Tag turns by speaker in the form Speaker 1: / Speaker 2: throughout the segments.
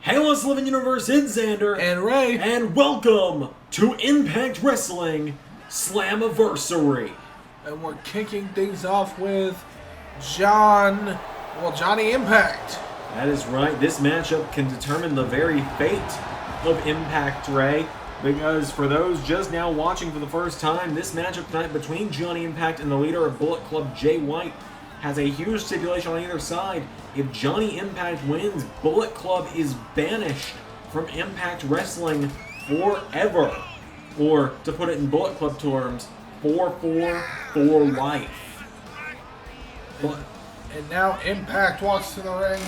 Speaker 1: Hey, LS11 Universe, it's Xander.
Speaker 2: And Ray.
Speaker 1: And welcome to Impact Wrestling Slammiversary.
Speaker 2: And we're kicking things off with Johnny Impact.
Speaker 1: That is right. This matchup can determine the very fate of Impact, Ray. Because for those just now watching for the first time, this matchup tonight between Johnny Impact and the leader of Bullet Club, Jay White, has a huge stipulation on either side. If Johnny Impact wins, Bullet Club is banished from Impact Wrestling forever. Or, to put it in Bullet Club terms, 4-4 for life.
Speaker 2: And now Impact walks to the ring,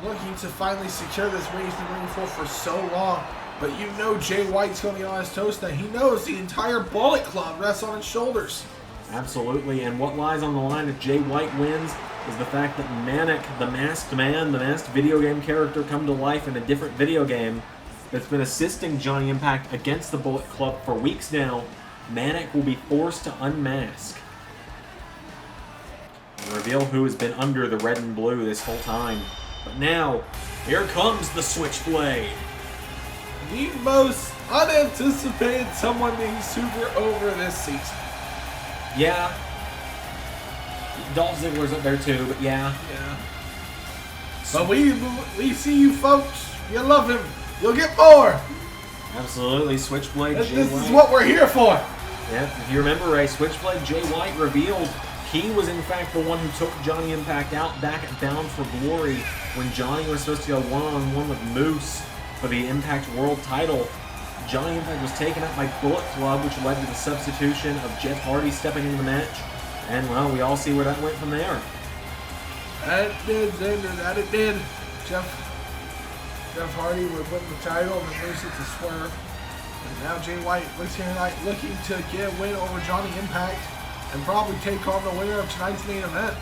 Speaker 2: looking to finally secure this win he's been waiting for so long. But you know Jay White's going to be on his toes now. He knows the entire Bullet Club rests on his shoulders.
Speaker 1: Absolutely, and what lies on the line if Jay White wins is the fact that Manik, the masked man, the masked video game character come to life in a different video game that's been assisting Johnny Impact against the Bullet Club for weeks now, Manik will be forced to unmask and reveal who has been under the red and blue this whole time. But now, here comes the Switchblade.
Speaker 2: The most unanticipated someone being super over this season.
Speaker 1: Yeah. Dolph Ziggler's up there too, but yeah.
Speaker 2: Yeah. But we see you folks. You love him. You'll get more.
Speaker 1: Absolutely. Switchblade Jay White.
Speaker 2: This is what we're here for.
Speaker 1: Yeah, if you remember, Ray, Switchblade Jay White revealed he was in fact the one who took Johnny Impact out back at Bound for Glory when Johnny was supposed to go one-on-one with Moose for the Impact World title. Johnny Impact was taken out by Bullet Club, which led to the substitution of Jeff Hardy stepping into the match. And, well, we all see where that went from there.
Speaker 2: That it did, Xander. That it did. Jeff Hardy would win the title and lose it to Swerve. And now Jay White looks here tonight looking to get a win over Johnny Impact and probably take on the winner of tonight's main event.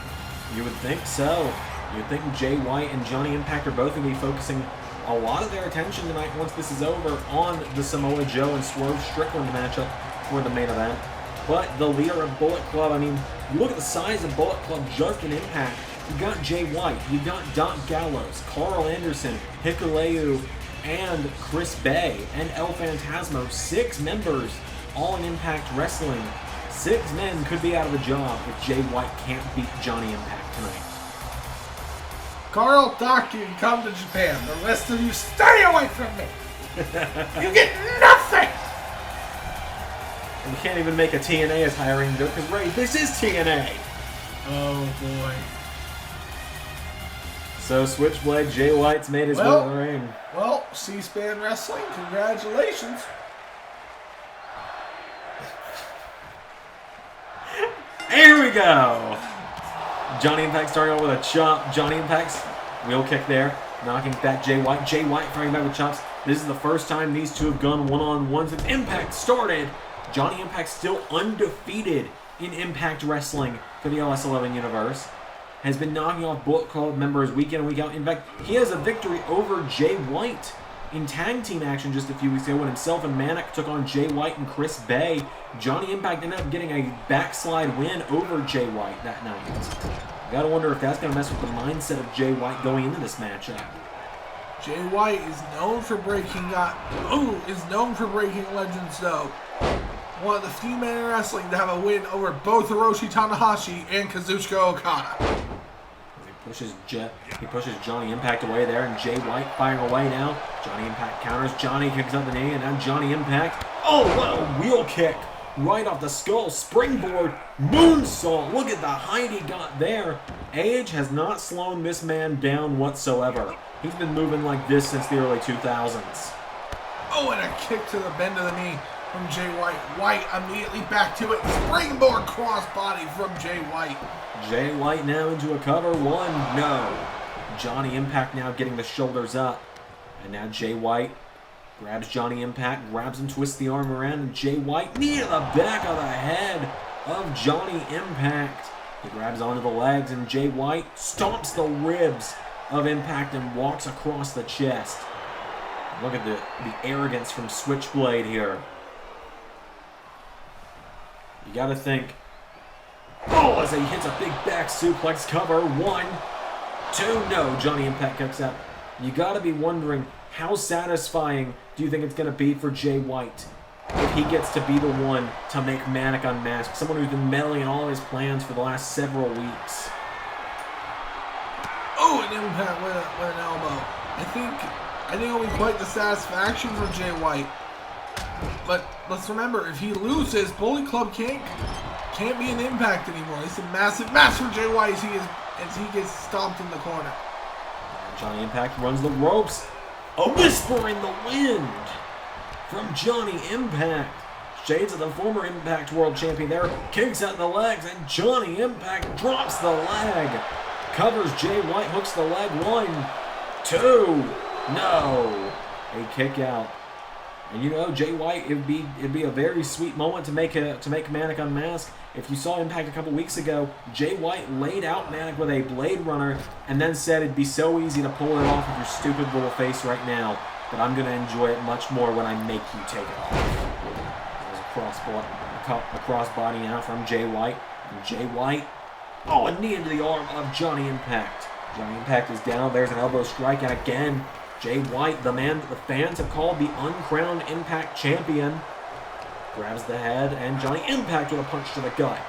Speaker 1: You would think so. You would think Jay White and Johnny Impact are both going to be focusing a lot of their attention tonight once this is over on the Samoa Joe and Swerve Strickland matchup for the main event. But the leader of Bullet Club, I mean, you look at the size of Bullet Club just in Impact. You got Jay White, you got Doc Gallows, Carl Anderson, Hikuleu, and Chris Bay, and El Phantasmo. 6 members all in Impact Wrestling. 6 men could be out of a job if Jay White can't beat Johnny Impact tonight.
Speaker 2: Carl, Doc, you can come to Japan. The rest of you, stay away from me. You get nothing.
Speaker 1: And we can't even make a TNA as hiring joke because, Ray, this is TNA.
Speaker 2: Oh, boy.
Speaker 1: So, Switchblade Jay White's made his way to the ring.
Speaker 2: Well, C-SPAN Wrestling, congratulations.
Speaker 1: Here we go. Johnny Impact starting off with a chop. Johnny Impact's wheel kick there, knocking back Jay White. Jay White fighting back with chops. This is the first time these two have gone one-on-one since Impact started. Johnny Impact still undefeated in Impact Wrestling for the LS11 Universe. Has been knocking off Bullet Club members week in and week out. In fact, he has a victory over Jay White in tag team action just a few weeks ago when himself and Manik took on Jay White and Chris Bay. Johnny Impact ended up getting a backslide win over Jay White that night. Gotta wonder if that's gonna mess with the mindset of Jay White going into this matchup.
Speaker 2: Jay White is known for breaking legends though. One of the few men in wrestling to have a win over both Hiroshi Tanahashi and Kazuchika Okada.
Speaker 1: He pushes Johnny Impact away there, and Jay White firing away now. Johnny Impact counters. Johnny kicks up the knee, and now Johnny Impact. Oh, what a wheel kick! Right off the skull, springboard, moonsault. Look at the height he got there. Age has not slowed this man down whatsoever. He's been moving like this since the early 2000s.
Speaker 2: Oh, and a kick to the bend of the knee from Jay White. White immediately back to it. Springboard crossbody from Jay White.
Speaker 1: Jay White now into a cover. 1, no. Johnny Impact now getting the shoulders up. And now Jay White grabs Johnny Impact, grabs him, twists the arm around, and Jay White knee to the back of the head of Johnny Impact. He grabs onto the legs, and Jay White stomps the ribs of Impact and walks across the chest. Look at the arrogance from Switchblade here. You gotta think. Oh, as he hits a big back suplex cover. 1, 2, no. Johnny Impact kicks out. you got to be wondering, how satisfying do you think it's going to be for Jay White if he gets to be the one to make Manik unmask, someone who's been meddling in all of his plans for the last several weeks?
Speaker 2: Oh, an impact with an elbow. I think it'll be quite the satisfaction for Jay White. But let's remember, if he loses, Bullet Club can't be an Impact anymore. It's a massive match for Jay White as he gets stomped in the corner.
Speaker 1: Johnny Impact runs the ropes. A whisper in the wind from Johnny Impact. Shades of the former Impact World Champion there. Kicks out the legs, and Johnny Impact drops the leg. Covers Jay White, hooks the leg. 1, 2, no. A kick out. And you know, Jay White, it'd be a very sweet moment to make Manik unmask. If you saw Impact a couple weeks ago, Jay White laid out Manik with a Blade Runner and then said it'd be so easy to pull it off with your stupid little face right now, but I'm gonna enjoy it much more when I make you take it off. There's a crossbody now from Jay White. And Jay White, oh, a knee into the arm of Johnny Impact. Johnny Impact is down. There's an elbow strike, and again, Jay White, the man that the fans have called the uncrowned Impact Champion, grabs the head, and Johnny Impact with a punch to the gut.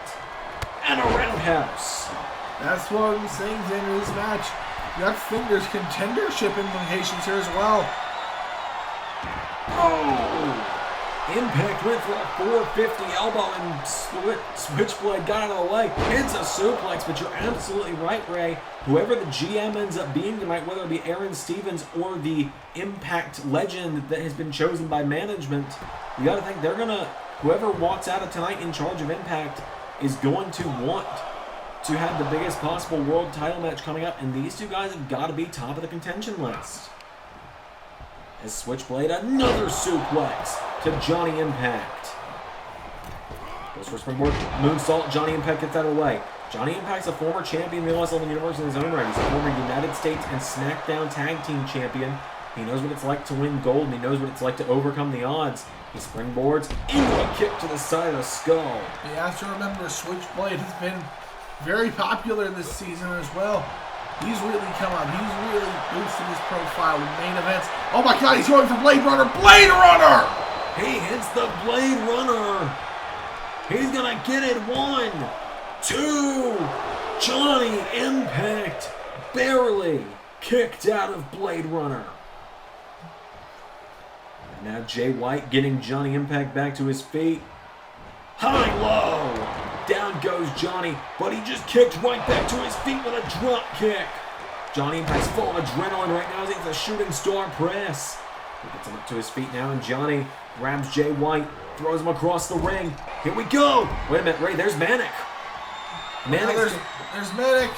Speaker 1: And a roundhouse.
Speaker 2: That's what I'm saying at the end of this match. You have to think there's contendership implications here as well.
Speaker 1: Oh! Impact went for a 450 elbow and Switchblade got out of the way. It's a suplex, but you're absolutely right, Ray. Whoever the GM ends up being tonight, whether it be Aaron Stevens or the Impact legend that has been chosen by management, you got to think they're going to, whoever walks out of tonight in charge of Impact is going to want to have the biggest possible world title match coming up, and these two guys have got to be top of the contention list. As Switchblade, another suplex to Johnny Impact. Goes for springboard, moonsault, Johnny Impact gets out of the way. Johnny Impact's a former champion in the LS11 Universe in his own right. He's a former United States and SmackDown Tag Team Champion. He knows what it's like to win gold, and he knows what it's like to overcome the odds. He springboards into a kick to the side of the skull.
Speaker 2: You have to remember, Switchblade has been very popular this season as well. He's really come up. He's really boosted his profile with main events. Oh my God, he's going for Blade Runner. Blade Runner!
Speaker 1: He hits the Blade Runner. He's gonna get it. 1, 2. Johnny Impact barely kicked out of Blade Runner. And now Jay White getting Johnny Impact back to his feet. High low. Down goes Johnny, but he just kicked right back to his feet with a drop kick. Johnny Impact's full of adrenaline right now as he's a shooting star press. He gets him up to his feet now, and Johnny grabs Jay White, throws him across the ring. Here we go. Wait a minute, Ray, there's Manik.
Speaker 2: There's Manik.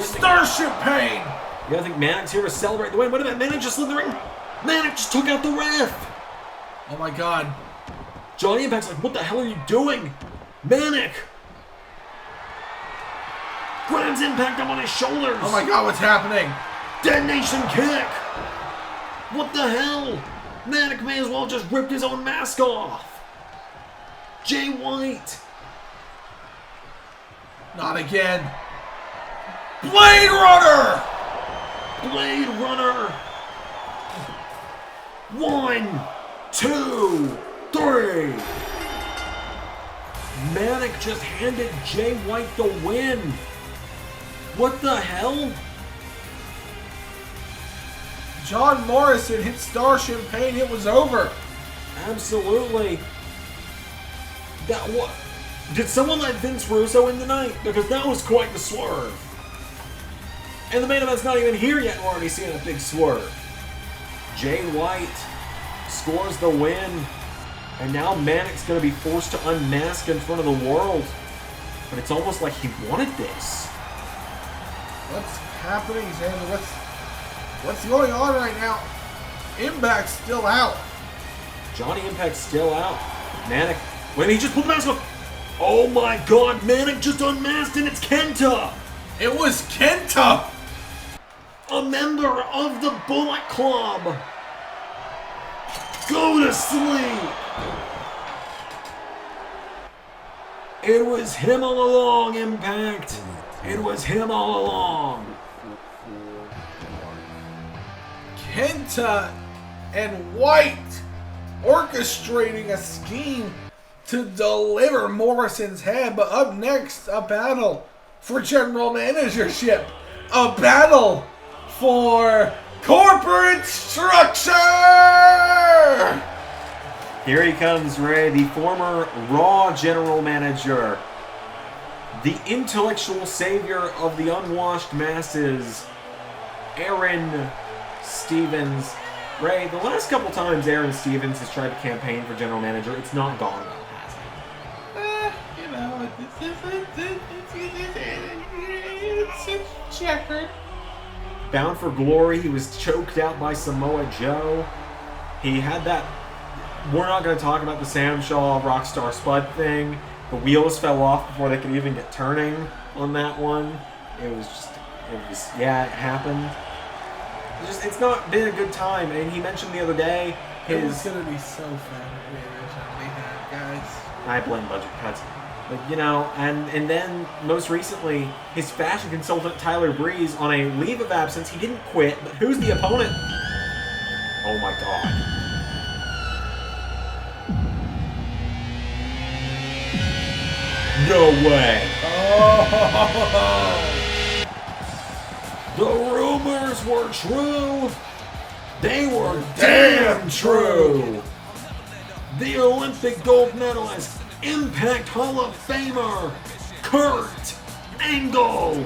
Speaker 2: Starship Pain.
Speaker 1: You gotta think Manik's here to celebrate the win. Wait a minute, Manik just slid the ring. Manik just took out the ref.
Speaker 2: Oh my God.
Speaker 1: Johnny Impact's like, what the hell are you doing? Manik grabs Impact up on his shoulders.
Speaker 2: Oh my God, what's happening?
Speaker 1: Detonation kick. What the hell? Manik may as well just ripped his own mask off. Jay White.
Speaker 2: Not again. Blade Runner.
Speaker 1: Blade Runner. 1, 2, 3. Manik just handed Jay White the win. What the hell?
Speaker 2: John Morrison hit Starship Pain. It was over.
Speaker 1: Absolutely. That what? Did someone let Vince Russo in tonight? Because that was quite the swerve. And the main event's not even here yet. We're already seeing a big swerve. Jay White scores the win. And now Manik's going to be forced to unmask in front of the world. But it's almost like he wanted this.
Speaker 2: What's happening, Xander? What's going on right now? Impact's still out.
Speaker 1: Johnny Impact's still out. Manik. Wait, he just pulled the mask off. Oh my God, Manik just unmasked, and it's Kenta.
Speaker 2: It was Kenta.
Speaker 1: A member of the Bullet Club. Go to sleep. It was him all along, Impact. It was him all along.
Speaker 2: Penta and White orchestrating a scheme to deliver Morrison's head. But up next, a battle for general managership. A battle for corporate structure!
Speaker 1: Here he comes, Ray, the former Raw general manager. The intellectual savior of the unwashed masses, Aron Stevens. Ray, the last couple times Aron Stevens has tried to campaign for general manager, it's not gone well, has it?
Speaker 2: You know, it's checkered.
Speaker 1: Bound for Glory, he was choked out by Samoa Joe. He had that, we're not going to talk about the Sam Shaw Rockstar Spud thing. The wheels fell off before they could even get turning on that one. Yeah, it happened. It's not been a good time. And he mentioned the other day
Speaker 2: It's going to be so fun we originally had, guys.
Speaker 1: I blame budget cuts. But, you know, and then most recently, his fashion consultant Tyler Breeze on a leave of absence. He didn't quit, but who's the opponent? Oh my God. No way.
Speaker 2: Oh.
Speaker 1: The rumors were true. They were damn true. The Olympic gold medalist, Impact Hall of Famer, Kurt Angle.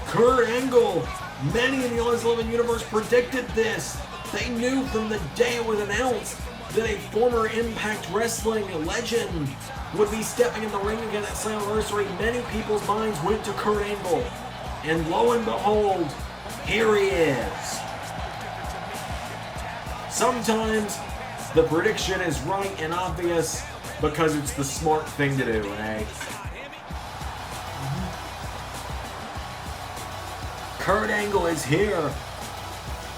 Speaker 1: Kurt Angle. Many in the LS11 Universe predicted this. They knew from the day it was announced that a former Impact Wrestling legend would be stepping in the ring again at Slammiversary. Many people's minds went to Kurt Angle. And lo and behold, here he is. Sometimes the prediction is right and obvious because it's the smart thing to do, eh? Kurt Angle is here.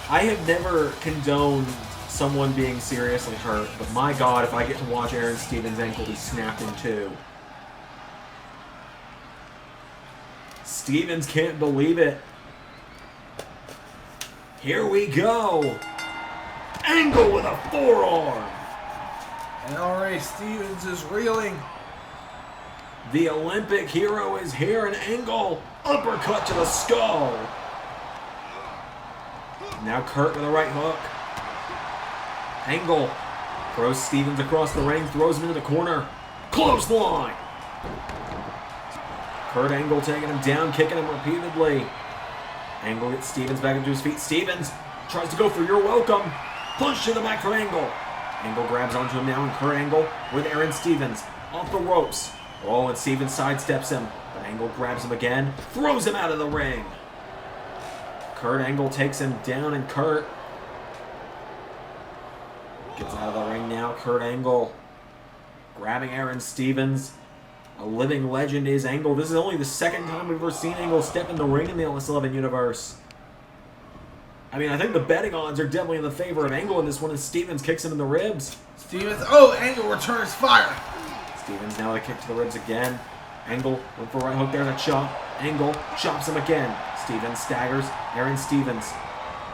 Speaker 1: I have never condoned someone being seriously hurt, but my God, if I get to watch Aron Stevens' ankle be snapped in two. Stevens can't believe it. Here we go. Angle with a forearm.
Speaker 2: And already Stevens is reeling.
Speaker 1: The Olympic hero is here, and Angle uppercut to the skull. Now Kurt with a right hook. Angle throws Stevens across the ring, throws him into the corner. Clothesline. Kurt Angle taking him down, kicking him repeatedly. Angle gets Stevens back into his feet. Stevens tries to go for "You're welcome." Punch to the back from Angle. Angle grabs onto him now, and Kurt Angle with Aron Stevens off the ropes. Oh, and Stevens sidesteps him, but Angle grabs him again, throws him out of the ring. Kurt Angle takes him down, and Kurt gets out of the ring now. Kurt Angle grabbing Aron Stevens. A living legend is Angle. This is only the second time we've ever seen Angle step in the ring in the LS11 Universe. I mean, I think the betting odds are definitely in the favor of Angle in this one as Stevens kicks him in the ribs.
Speaker 2: Stevens, oh, Angle returns fire.
Speaker 1: Stevens now a kick to the ribs again. Angle went for a right hook there, and a chop. Angle chops him again. Stevens staggers. Aron Stevens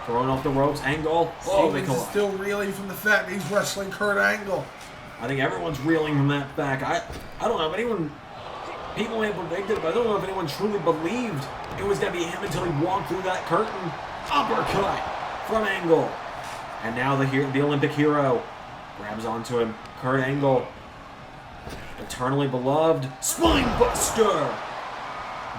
Speaker 1: throwing off the ropes. Angle. Oh,
Speaker 2: Stevens is still reeling from the fact that he's wrestling Kurt Angle.
Speaker 1: I think everyone's reeling from that fact. I don't know if anyone, people may have predicted it, but I don't know if anyone truly believed it was going to be him until he walked through that curtain. Uppercut from Angle. And now the Olympic hero grabs onto him. Kurt Angle. Eternally beloved. Spinebuster.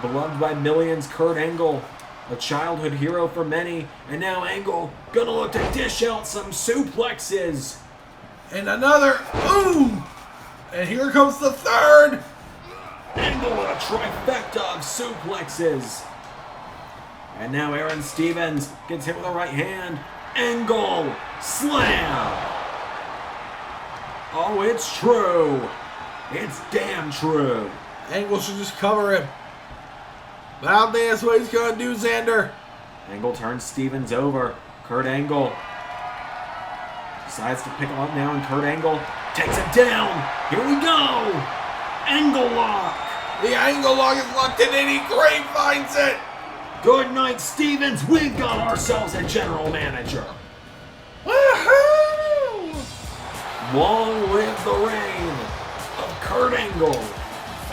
Speaker 1: Beloved by millions. Kurt Angle. A childhood hero for many. And now Angle gonna look to dish out some suplexes.
Speaker 2: And another boom. And here comes the third.
Speaker 1: Angle with a trifecta of suplexes. And now Aron Stevens gets hit with a right hand. Angle slam. Oh, it's true. It's damn true.
Speaker 2: Angle should just cover him. But I don't think that's what he's going to do, Xander.
Speaker 1: Angle turns Stevens over. Kurt Angle decides to pick him up now, and Kurt Angle takes it down. Here we go. Angle lock.
Speaker 2: The Angle lock is locked in, and he grapevines it.
Speaker 1: Good night, Stevens. We've got ourselves a general manager.
Speaker 2: Woohoo!
Speaker 1: Long live the reign of Kurt Angle,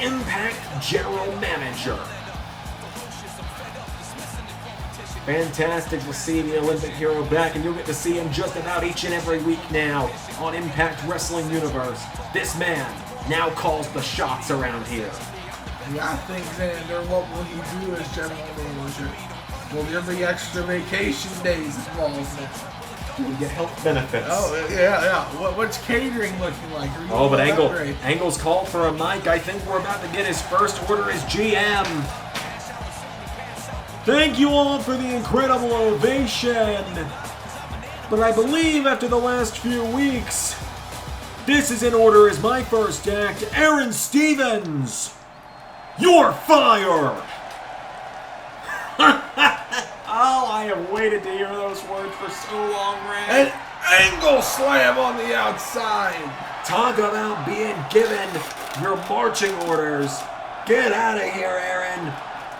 Speaker 1: Impact General Manager. Fantastic to see the Olympic hero back, and you'll get to see him just about each and every week now on Impact Wrestling Universe. This man now calls the shots around here.
Speaker 2: Yeah, I think, Xander, what will he do as general manager? Will there be extra vacation days involved now?
Speaker 1: We get health benefits.
Speaker 2: Oh, yeah. What's catering looking like?
Speaker 1: Oh, but Angle's called for a mic. I think we're about to get his first order as GM. Thank you all for the incredible ovation. But I believe after the last few weeks, this is in order as my first act, Aaron Stevens. You're fired! Oh, I have waited to hear those words for so long, Ray.
Speaker 2: An angle slam on the outside.
Speaker 1: Talk about being given your marching orders. Get out of here, Aaron.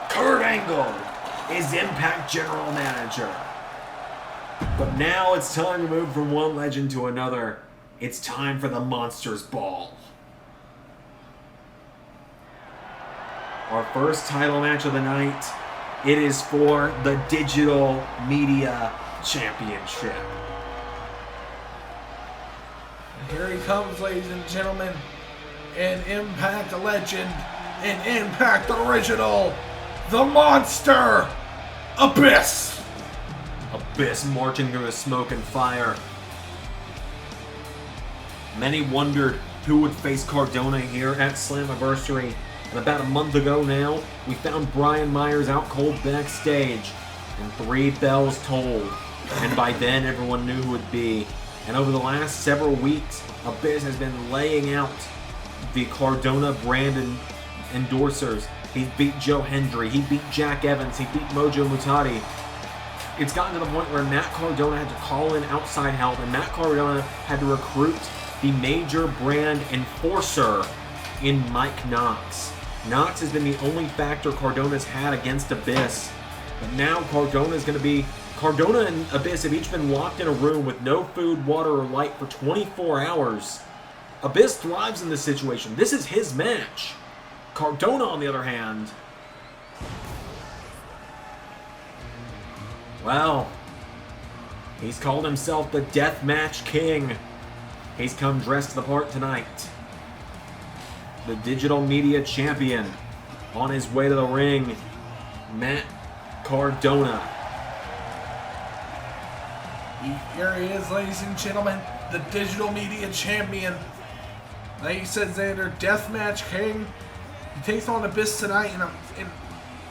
Speaker 1: Kurt Angle is Impact General Manager. But now it's time to move from one legend to another. It's time for the Monsters Ball. Our first title match of the night. It is for the Digital Media Championship.
Speaker 2: Here he comes, ladies and gentlemen. An Impact legend, an Impact original, the Monster, Abyss.
Speaker 1: Abyss marching through the smoke and fire. Many wondered who would face Cardona here at Slammiversary. And about a month ago now, we found Brian Myers out cold backstage. And 3 bells tolled. And by then, everyone knew who it would be. And over the last several weeks, Abyss has been laying out the Cardona brand endorsers. He's beat Joe Hendry. He beat Jack Evans. He beat Mojo Mutati. It's gotten to the point where Matt Cardona had to call in outside help. And Matt Cardona had to recruit the major brand enforcer in Mike Knox. Knox has been the only factor Cardona's had against Abyss. But now Cardona and Abyss have each been locked in a room with no food, water, or light for 24 hours. Abyss thrives in this situation. This is his match. Cardona, on the other hand, well, he's called himself the Deathmatch King. He's come dressed the part tonight. The Digital Media Champion, on his way to the ring, Matt Cardona.
Speaker 2: Here he is, ladies and gentlemen, the Digital Media Champion. Like you said, Xander, Deathmatch King. He takes on Abyss tonight, and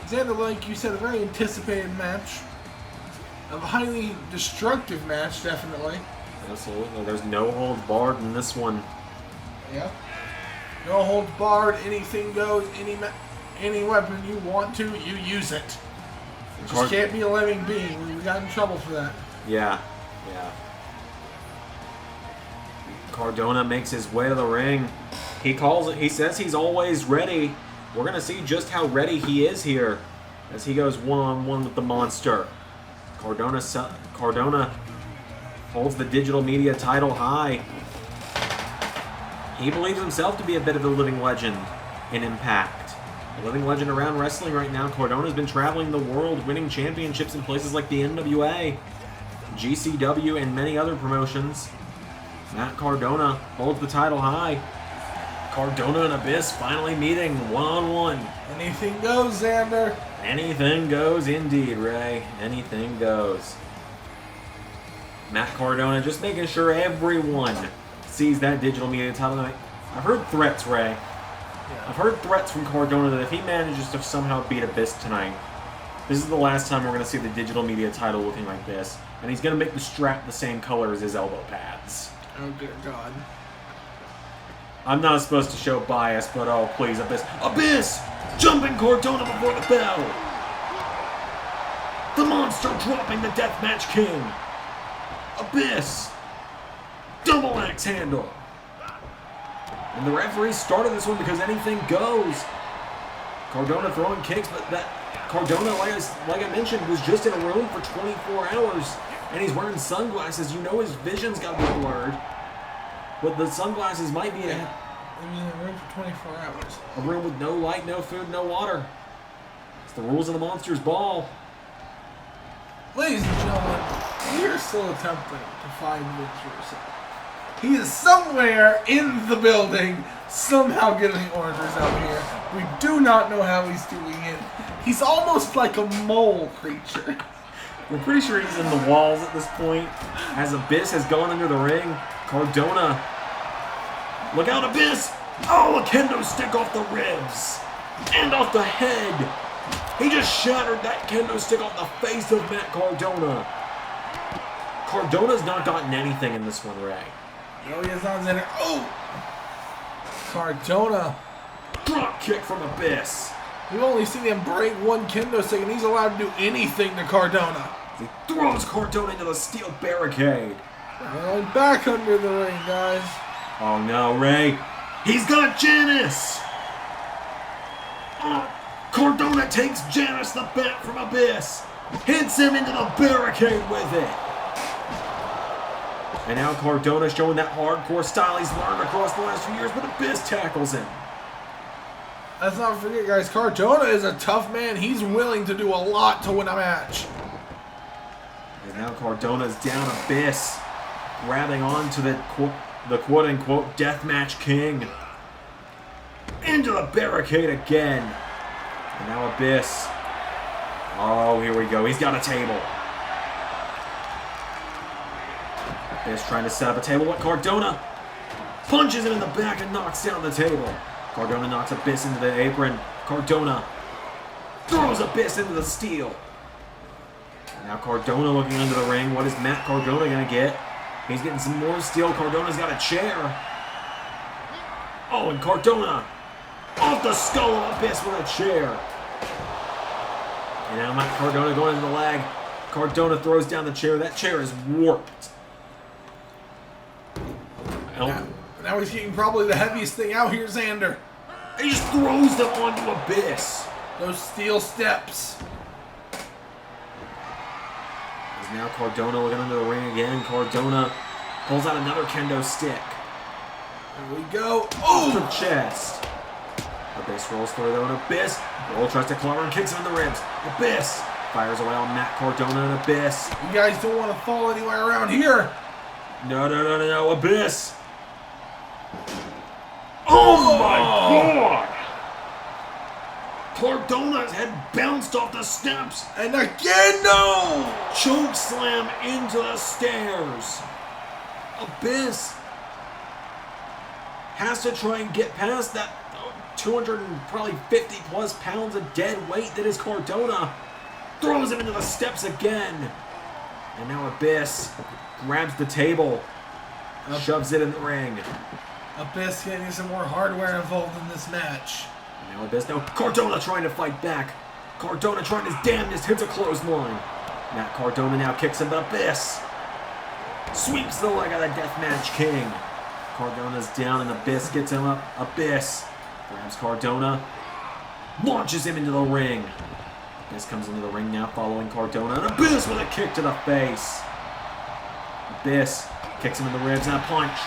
Speaker 2: Xander, like you said, a very anticipated match. A highly destructive match, definitely.
Speaker 1: Absolutely. There's no holds barred in this one.
Speaker 2: Yeah. No holds barred, anything goes, any weapon you want to, you use it. You just can't be a living being. We got in trouble for that.
Speaker 1: Yeah. Cardona makes his way to the ring. He says he's always ready. We're going to see just how ready he is here as he goes one-on-one with the monster. Cardona holds the Digital Media title high. He believes himself to be a bit of a living legend in Impact. A living legend around wrestling right now. Cardona's been traveling the world, winning championships in places like the NWA, GCW, and many other promotions. Matt Cardona holds the title high. Cardona and Abyss finally meeting one-on-one.
Speaker 2: Anything goes, Xander.
Speaker 1: Anything goes indeed, Ray. Anything goes. Matt Cardona just making sure everyone sees that Digital Media title tonight. I've heard threats, Ray.
Speaker 2: Yeah.
Speaker 1: I've heard threats from Cardona that if he manages to somehow beat Abyss tonight, this is the last time we're going to see the Digital Media title looking like this. And he's going to make the strap the same color as his elbow pads.
Speaker 2: Oh, dear God.
Speaker 1: I'm not supposed to show bias, but oh, please, Abyss. Abyss! Jumping Cardona before the bell! The monster dropping the Deathmatch King! Abyss! Double axe handle! And the referee started this one because anything goes. Cardona throwing kicks, but that Cardona, like I mentioned, was just in a room for 24 hours, and he's wearing sunglasses. You know his vision's got to be blurred, but the sunglasses might be
Speaker 2: He was in a room for 24 hours.
Speaker 1: a room with no light, no food, no water. It's the rules of the Monsters Ball.
Speaker 2: Ladies and gentlemen, we are still attempting to find Vince. He is somewhere in the building, somehow getting orders out here. We do not know how he's doing it. He's almost like a mole creature.
Speaker 1: We're pretty sure he's in the walls at this point. As Abyss has gone under the ring, Cardona. Look out, Abyss! Oh, a kendo stick off the ribs. And off the head. He just shattered that kendo stick off the face of Matt Cardona. Cardona's not gotten anything in this one, Ray.
Speaker 2: No, he has not in there. Oh! Cardona.
Speaker 1: Drop kick from Abyss.
Speaker 2: We've only seen him break one kendo stick, and he's allowed to do anything to Cardona.
Speaker 1: He throws Cardona into the steel barricade.
Speaker 2: Going back under the ring, guys.
Speaker 1: Oh no, Ray. He's got Janice. Oh, Cardona takes Janice the bat from Abyss. Hits him into the barricade with it. And now Cardona showing that hardcore style he's learned across the last few years, but Abyss tackles him.
Speaker 2: Let's not forget, guys, Cardona is a tough man. He's willing to do a lot to win a match.
Speaker 1: And now Cardona's down. Abyss grabbing onto the quote-unquote deathmatch king. Into the barricade again. And now Abyss. Oh, here we go. He's got a table. Abyss trying to set up a table, but Cardona punches him in the back and knocks down the table. Cardona knocks Abyss into the apron. Cardona throws Abyss into the steel. Now Cardona looking under the ring. What is Matt Cardona going to get? He's getting some more steel. Cardona's got a chair. Oh, and Cardona off the skull of Abyss with a chair. And now Matt Cardona going into the leg. Cardona throws down the chair. That chair is warped.
Speaker 2: Now he's getting probably the heaviest thing out here, Xander.
Speaker 1: He just throws them onto Abyss.
Speaker 2: Those steel steps.
Speaker 1: There's now Cardona looking under the ring again. Cardona pulls out another kendo stick.
Speaker 2: There we go.
Speaker 1: Off the chest. Abyss rolls through though, and Abyss tries to clobber and kicks him in the ribs. Abyss fires away on Matt Cardona and Abyss.
Speaker 2: You guys don't want to fall anywhere around here.
Speaker 1: No, Abyss. Oh my God! Cardona's head bounced off the steps.
Speaker 2: And again, no!
Speaker 1: Choke slam into the stairs. Abyss has to try and get past that 250 plus pounds of dead weight that is Cardona. Throws him into the steps again. And now Abyss grabs the table, shoves it in the ring.
Speaker 2: Abyss getting some more hardware involved in this match.
Speaker 1: And now Abyss, Cardona trying to fight back. Cardona trying his damnedest, hits a clothesline. Matt Cardona now kicks him, but Abyss sweeps the leg of the Deathmatch King. Cardona's down and Abyss gets him up. Abyss grabs Cardona, launches him into the ring. Abyss comes into the ring now following Cardona, and Abyss with a kick to the face. Abyss kicks him in the ribs and a punch.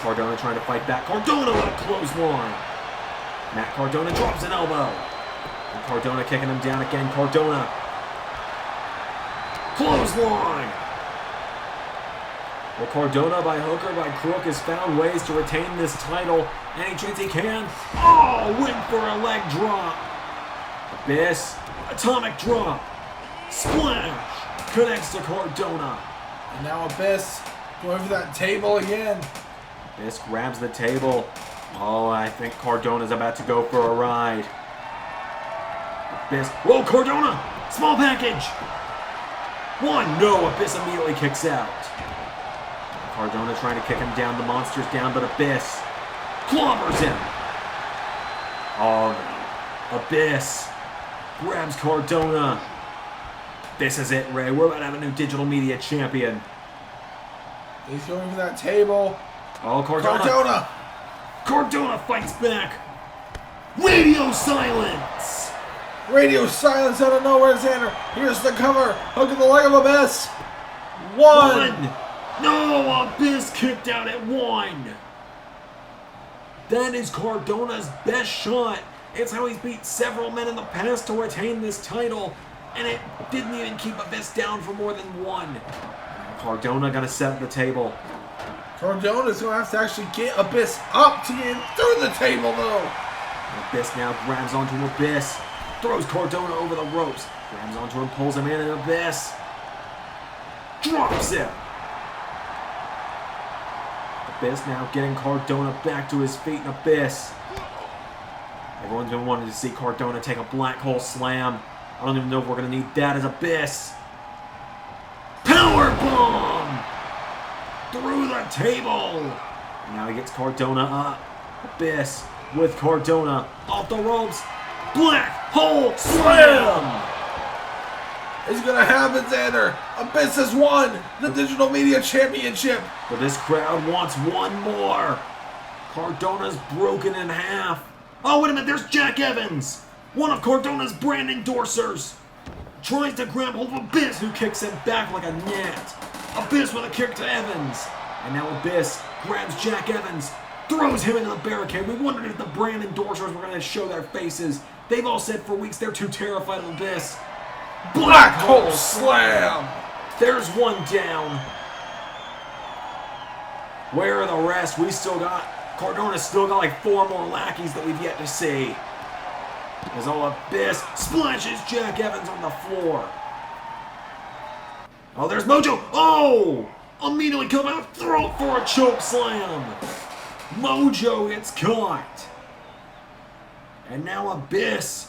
Speaker 1: Cardona trying to fight back. Cardona with a clothesline. Matt Cardona drops an elbow. And Cardona kicking him down again. Cardona. Clothesline. Well, Cardona by hook or by crook has found ways to retain this title. Any chance he can. Oh, went for a leg drop. Abyss. Atomic drop. Splash. Connects to Cardona.
Speaker 2: And now Abyss going for that table again.
Speaker 1: Abyss grabs the table. Oh, I think Cardona's about to go for a ride. Abyss. Whoa, Cardona! Small package! One. No, Abyss immediately kicks out. Cardona trying to kick him down. The monster's down, but Abyss clobbers him. Oh, no. Abyss grabs Cardona. This is it, Ray. We're about to have a new digital media champion.
Speaker 2: He's going for that table.
Speaker 1: Oh, Cardona. Cardona fights back. Radio silence.
Speaker 2: Radio silence out of nowhere, Xander. Here's the cover. Hook in the leg of Abyss. One.
Speaker 1: No, Abyss kicked out at 1. That is Cardona's best shot. It's how he's beat several men in the past to retain this title, and it didn't even keep Abyss down for more than 1. Cardona got to set up the table.
Speaker 2: Cardona's going to have to actually get Abyss up to get through the table, though.
Speaker 1: Abyss now grabs onto Abyss, throws Cardona over the ropes, grabs onto him, pulls him in, and Abyss drops him. Abyss now getting Cardona back to his feet, and Abyss. Everyone's been wanting to see Cardona take a black hole slam. I don't even know if we're going to need that as Abyss. Powerbomb! Through the table! Now he gets Cardona up. Abyss with Cardona off the ropes. Black hole slam!
Speaker 2: It's going to happen, Xander. Abyss has won the Digital Media Championship.
Speaker 1: But this crowd wants one more. Cardona's broken in half. Oh, wait a minute, there's Jack Evans, one of Cardona's brand endorsers. Tries to grab hold of Abyss, who kicks him back like a gnat. Abyss with a kick to Evans. And now Abyss grabs Jack Evans, throws him into the barricade. We wondered if the brand endorsers were going to show their faces. They've all said for weeks they're too terrified of Abyss.
Speaker 2: Black hole slam!
Speaker 1: There's one down. Where are the rest? We still got... Cardona's still got like 4 more lackeys that we've yet to see. As all Abyss splashes Jack Evans on the floor. Oh, there's Mojo. Oh! Immediately come out, throw it for a choke slam. Mojo gets caught. And now Abyss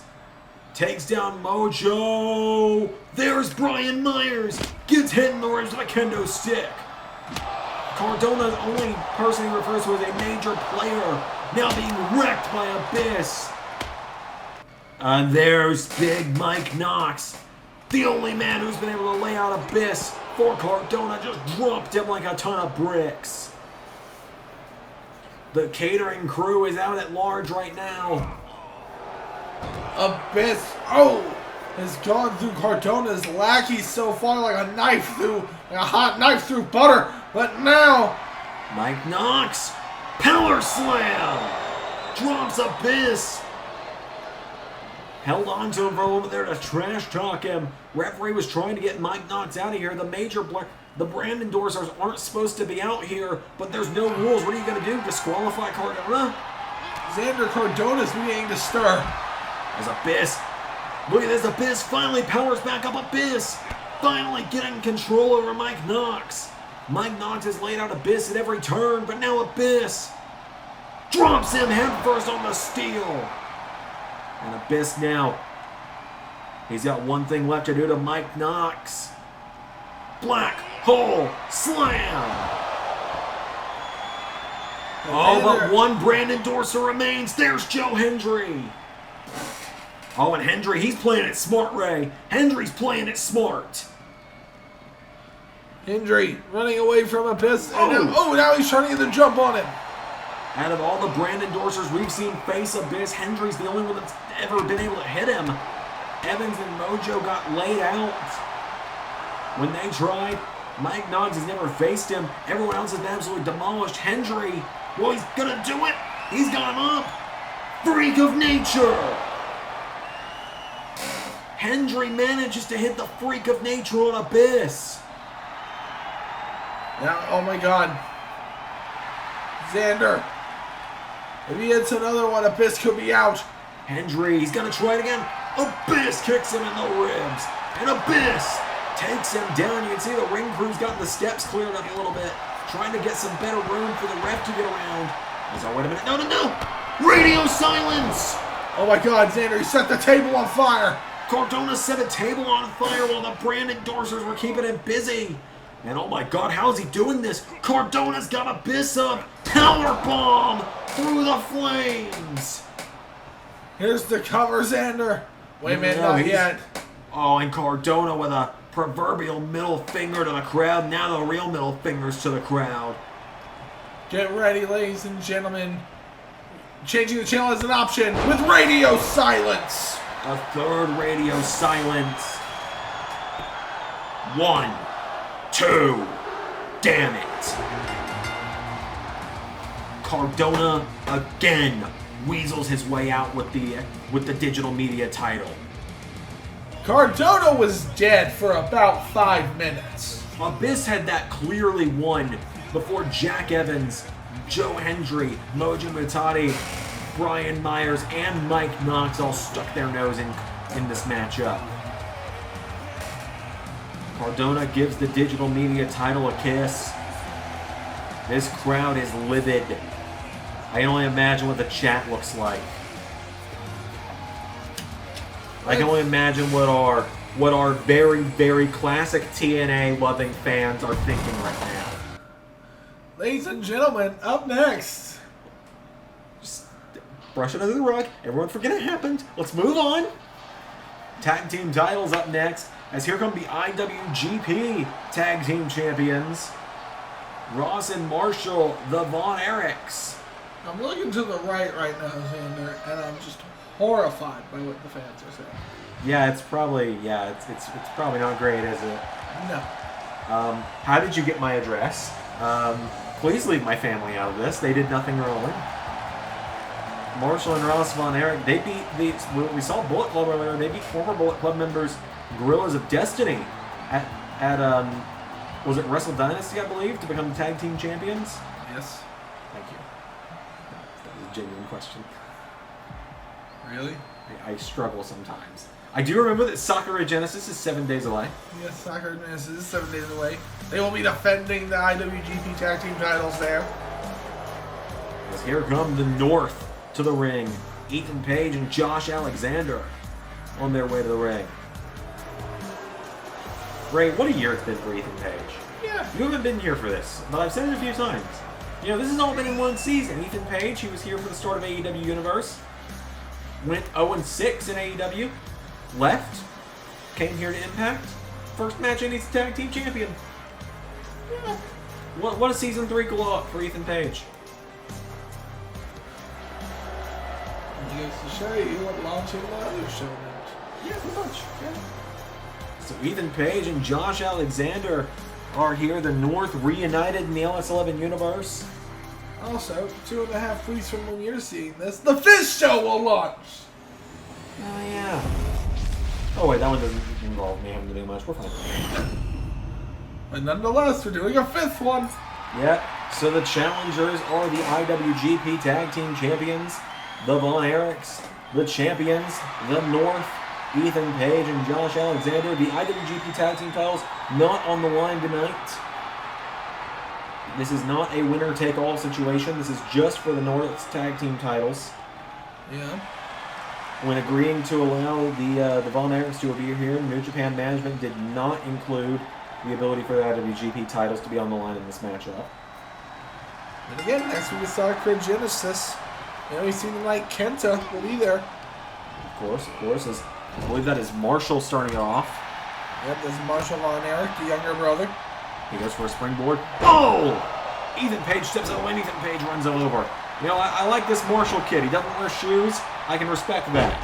Speaker 1: takes down Mojo. There's Brian Myers. Gets hit in the ribs with a kendo stick. Cardona's only person he refers to as a major player, now being wrecked by Abyss. And there's Big Mike Knox, the only man who's been able to lay out Abyss for Cardona, just dropped him like a ton of bricks. The catering crew is out at large right now.
Speaker 2: Abyss, has gone through Cardona's lackeys so far like a hot knife through butter. But now,
Speaker 1: Mike Knox, power slam, drops Abyss. Held on to him for a moment there to trash talk him. Referee was trying to get Mike Knox out of here. The brand endorsers aren't supposed to be out here, but there's no rules. What are you going to do? Disqualify Cardona?
Speaker 2: Xander Cardona's beginning to stir.
Speaker 1: There's Abyss. Look at this. Abyss finally powers back up. Abyss finally getting control over Mike Knox. Mike Knox has laid out Abyss at every turn, but now Abyss drops him headfirst on the steel. And Abyss now, he's got one thing left to do to Mike Knox. Black hole slam. Oh, but one brand endorser remains. There's Joe Hendry. Oh, and Hendry, he's playing it smart, Ray. Hendry's playing it smart.
Speaker 2: Hendry running away from Abyss. And now he's trying to get the jump on him.
Speaker 1: Out of all the brand endorsers we've seen face Abyss, Hendry's the only one that's ever been able to hit him. Evans and Mojo got laid out when they tried. Mike Knox has never faced him. Everyone else has been absolutely demolished. Hendry, well, he's gonna do it. He's got him up. Freak of nature. Hendry manages to hit the freak of nature on Abyss.
Speaker 2: Now, oh my God. Xander. If he hits another one, Abyss could be out.
Speaker 1: Hendry, he's gonna try it again. Abyss kicks him in the ribs. And Abyss takes him down. You can see the ring crew's got the steps cleared up a little bit, trying to get some better room for the ref to get around. Oh, wait a minute. No. Radio silence.
Speaker 2: Oh my God, Xander, he set the table on fire.
Speaker 1: Cardona set a table on fire while the brand endorsers were keeping him busy. And oh my God, how is he doing this? Cardona's got Abyss up. Powerbomb through the flames.
Speaker 2: Here's the cover, Xander. Wait a minute, not yet.
Speaker 1: Oh, and Cardona with a proverbial middle finger to the crowd. Now the real middle fingers to the crowd.
Speaker 2: Get ready, ladies and gentlemen. Changing the channel is an option with radio silence.
Speaker 1: A third radio silence. 1, 2. Damn it. Cardona again weasels his way out with the digital media title.
Speaker 2: Cardona was dead for about 5 minutes.
Speaker 1: Abyss had that clearly won before Jack Evans, Joe Hendry, Mojo Mutati, Brian Myers, and Mike Knox all stuck their nose in this matchup. Cardona gives the digital media title a kiss. This crowd is livid. I can only imagine what the chat looks like. I can only imagine what our very, very classic TNA loving fans are thinking right now.
Speaker 2: Ladies and gentlemen, up next.
Speaker 1: Just brush it under the rug. Everyone forget it happened. Let's move on. Tag team titles up next, as here come the IWGP Tag Team Champions, Ross and Marshall, the Von Erichs.
Speaker 2: I'm looking to the right now, Xander, and I'm just horrified by what the fans are saying.
Speaker 1: Yeah, it's probably not great, is it?
Speaker 2: No.
Speaker 1: How did you get my address? Please leave my family out of this. They did nothing wrong. Marshall and Ross Von Erich, they beat we saw Bullet Club earlier. They beat former Bullet Club members Guerrillas of Destiny at was it Wrestle Dynasty, I believe, to become the tag team champions?
Speaker 2: Yes.
Speaker 1: Thank you. That was a genuine question.
Speaker 2: Really?
Speaker 1: I struggle sometimes. I do remember that Sakura Genesis is 7 days away.
Speaker 2: Yes, Sakura Genesis is 7 days away. They will be defending the IWGP Tag Team titles there.
Speaker 1: As here come the North to the ring. Ethan Page and Josh Alexander on their way to the ring. Ray, what a year it's been for Ethan Page.
Speaker 2: Yeah.
Speaker 1: You haven't been here for this, but I've said it a few times. You know, this has all been in one season. Ethan Page, he was here for the start of AEW Universe. Went 0-6 in AEW. Left. Came here to Impact. First match and he's tag team champion. Yeah. What a season 3 glow up for Ethan Page.
Speaker 2: He goes to show you what launching the other show meant.
Speaker 1: Yeah, pretty much. Yeah. So Ethan Page and Josh Alexander are here. The North reunited in the LS11 Universe.
Speaker 2: Also, 2.5 weeks from when you're seeing this, the 5th show will launch!
Speaker 1: Oh, yeah. Oh, wait, that one doesn't involve me having to do much. We're fine.
Speaker 2: But nonetheless, we're doing a 5th one!
Speaker 1: Yeah, so the challengers are the IWGP Tag Team Champions, the Von Erichs, the champions, the North, Ethan Page and Josh Alexander. The IWGP Tag Team titles not on the line tonight. This is not a winner-take-all situation. This is just for the North's tag team titles.
Speaker 2: Yeah.
Speaker 1: When agreeing to allow the Von Erichs to appear here, New Japan management did not include the ability for the IWGP titles to be on the line in this matchup.
Speaker 2: And again, next week we saw Genesis. You know, we seem like Kenta will be there.
Speaker 1: Of course. I believe that is Marshall starting it off.
Speaker 2: Yep, this is Marshall Von Erich, the younger brother.
Speaker 1: He goes for a springboard. Oh! Ethan Page steps out of the way and Ethan Page runs him over. You know, I like this Marshall kid. He doesn't wear shoes. I can respect that.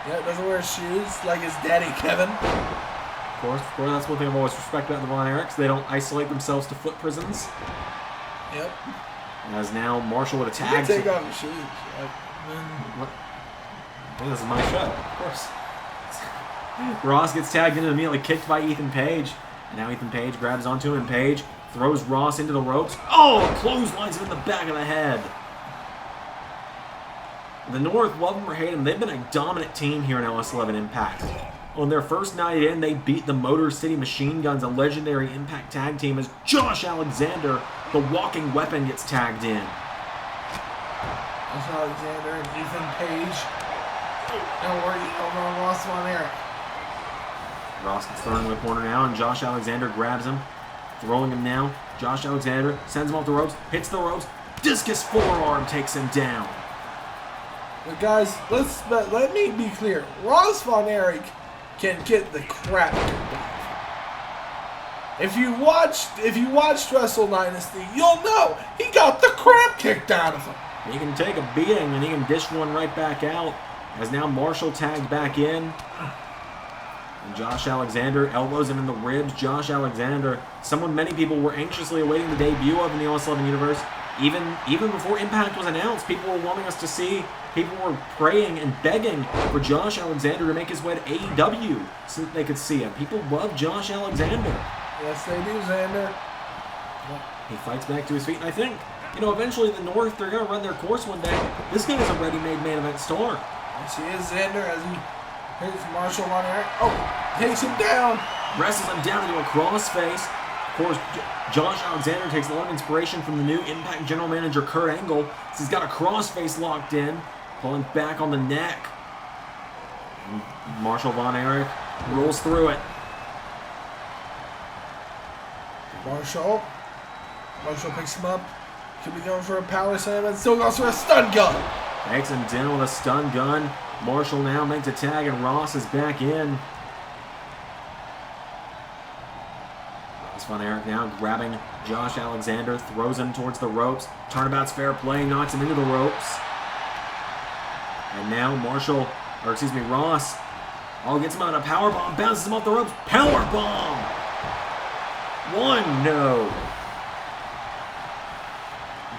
Speaker 2: Yeah, doesn't wear shoes like his daddy, Kevin.
Speaker 1: Of course, that's one thing I've always respected about the Von Erichs. They don't isolate themselves to foot prisons.
Speaker 2: Yep.
Speaker 1: As now Marshall with a tag.
Speaker 2: You can take off your shoes.
Speaker 1: Well, this is my show, of course. Ross gets tagged in and immediately kicked by Ethan Page. And now Ethan Page grabs onto him, and Page throws Ross into the ropes. Oh! Clotheslines him in the back of the head. The North, love him or hate him, they've been a dominant team here in LS11 Impact. On their first night in, they beat the Motor City Machine Guns, a legendary Impact tag team, as Josh Alexander, the walking weapon, gets tagged in.
Speaker 2: Josh Alexander and Ethan Page. Now working over on Ross Von Erich.
Speaker 1: Ross gets thrown in the corner now, and Josh Alexander grabs him, throwing him now. Josh Alexander sends him off the ropes, hits the ropes, discus forearm takes him down.
Speaker 2: But guys, let me be clear. Ross Von Erich can get the crap kicked out of him. If you watched Wrestle Dynasty, you'll know he got the crap kicked out of him.
Speaker 1: He can take a beating and he can dish one right back out. As now Marshall tagged back in. And Josh Alexander elbows him in the ribs. Josh Alexander, someone many people were anxiously awaiting the debut of in the LS11 Universe. Even before Impact was announced, people were wanting us to see. People were praying and begging for Josh Alexander to make his way to AEW so that they could see him. People love Josh Alexander.
Speaker 2: Yes, they do, Xander.
Speaker 1: He fights back to his feet, and I think, eventually the North, they're going to run their course one day. This guy is a ready-made main event star.
Speaker 2: Yes, he is, Xander, as he hits Marshall on Eric. Oh, takes him down.
Speaker 1: Wrestles him down into a crossface. Of course, Josh Alexander takes a lot of inspiration from the new Impact general manager, Kurt Angle. So he's got a crossface locked in, pulling back on the neck. Marshall Von Erich rolls through it.
Speaker 2: Marshall picks him up. Could be going for a power slam and still goes for a stun gun.
Speaker 1: Takes him down with a stun gun. Marshall now makes a tag and Ross is back in. Ross Von Erich now grabbing Josh Alexander, throws him towards the ropes. Turnabout's fair play, knocks him into the ropes. And now Ross, gets him out of a powerbomb, bounces him off the ropes. Powerbomb! 1, no.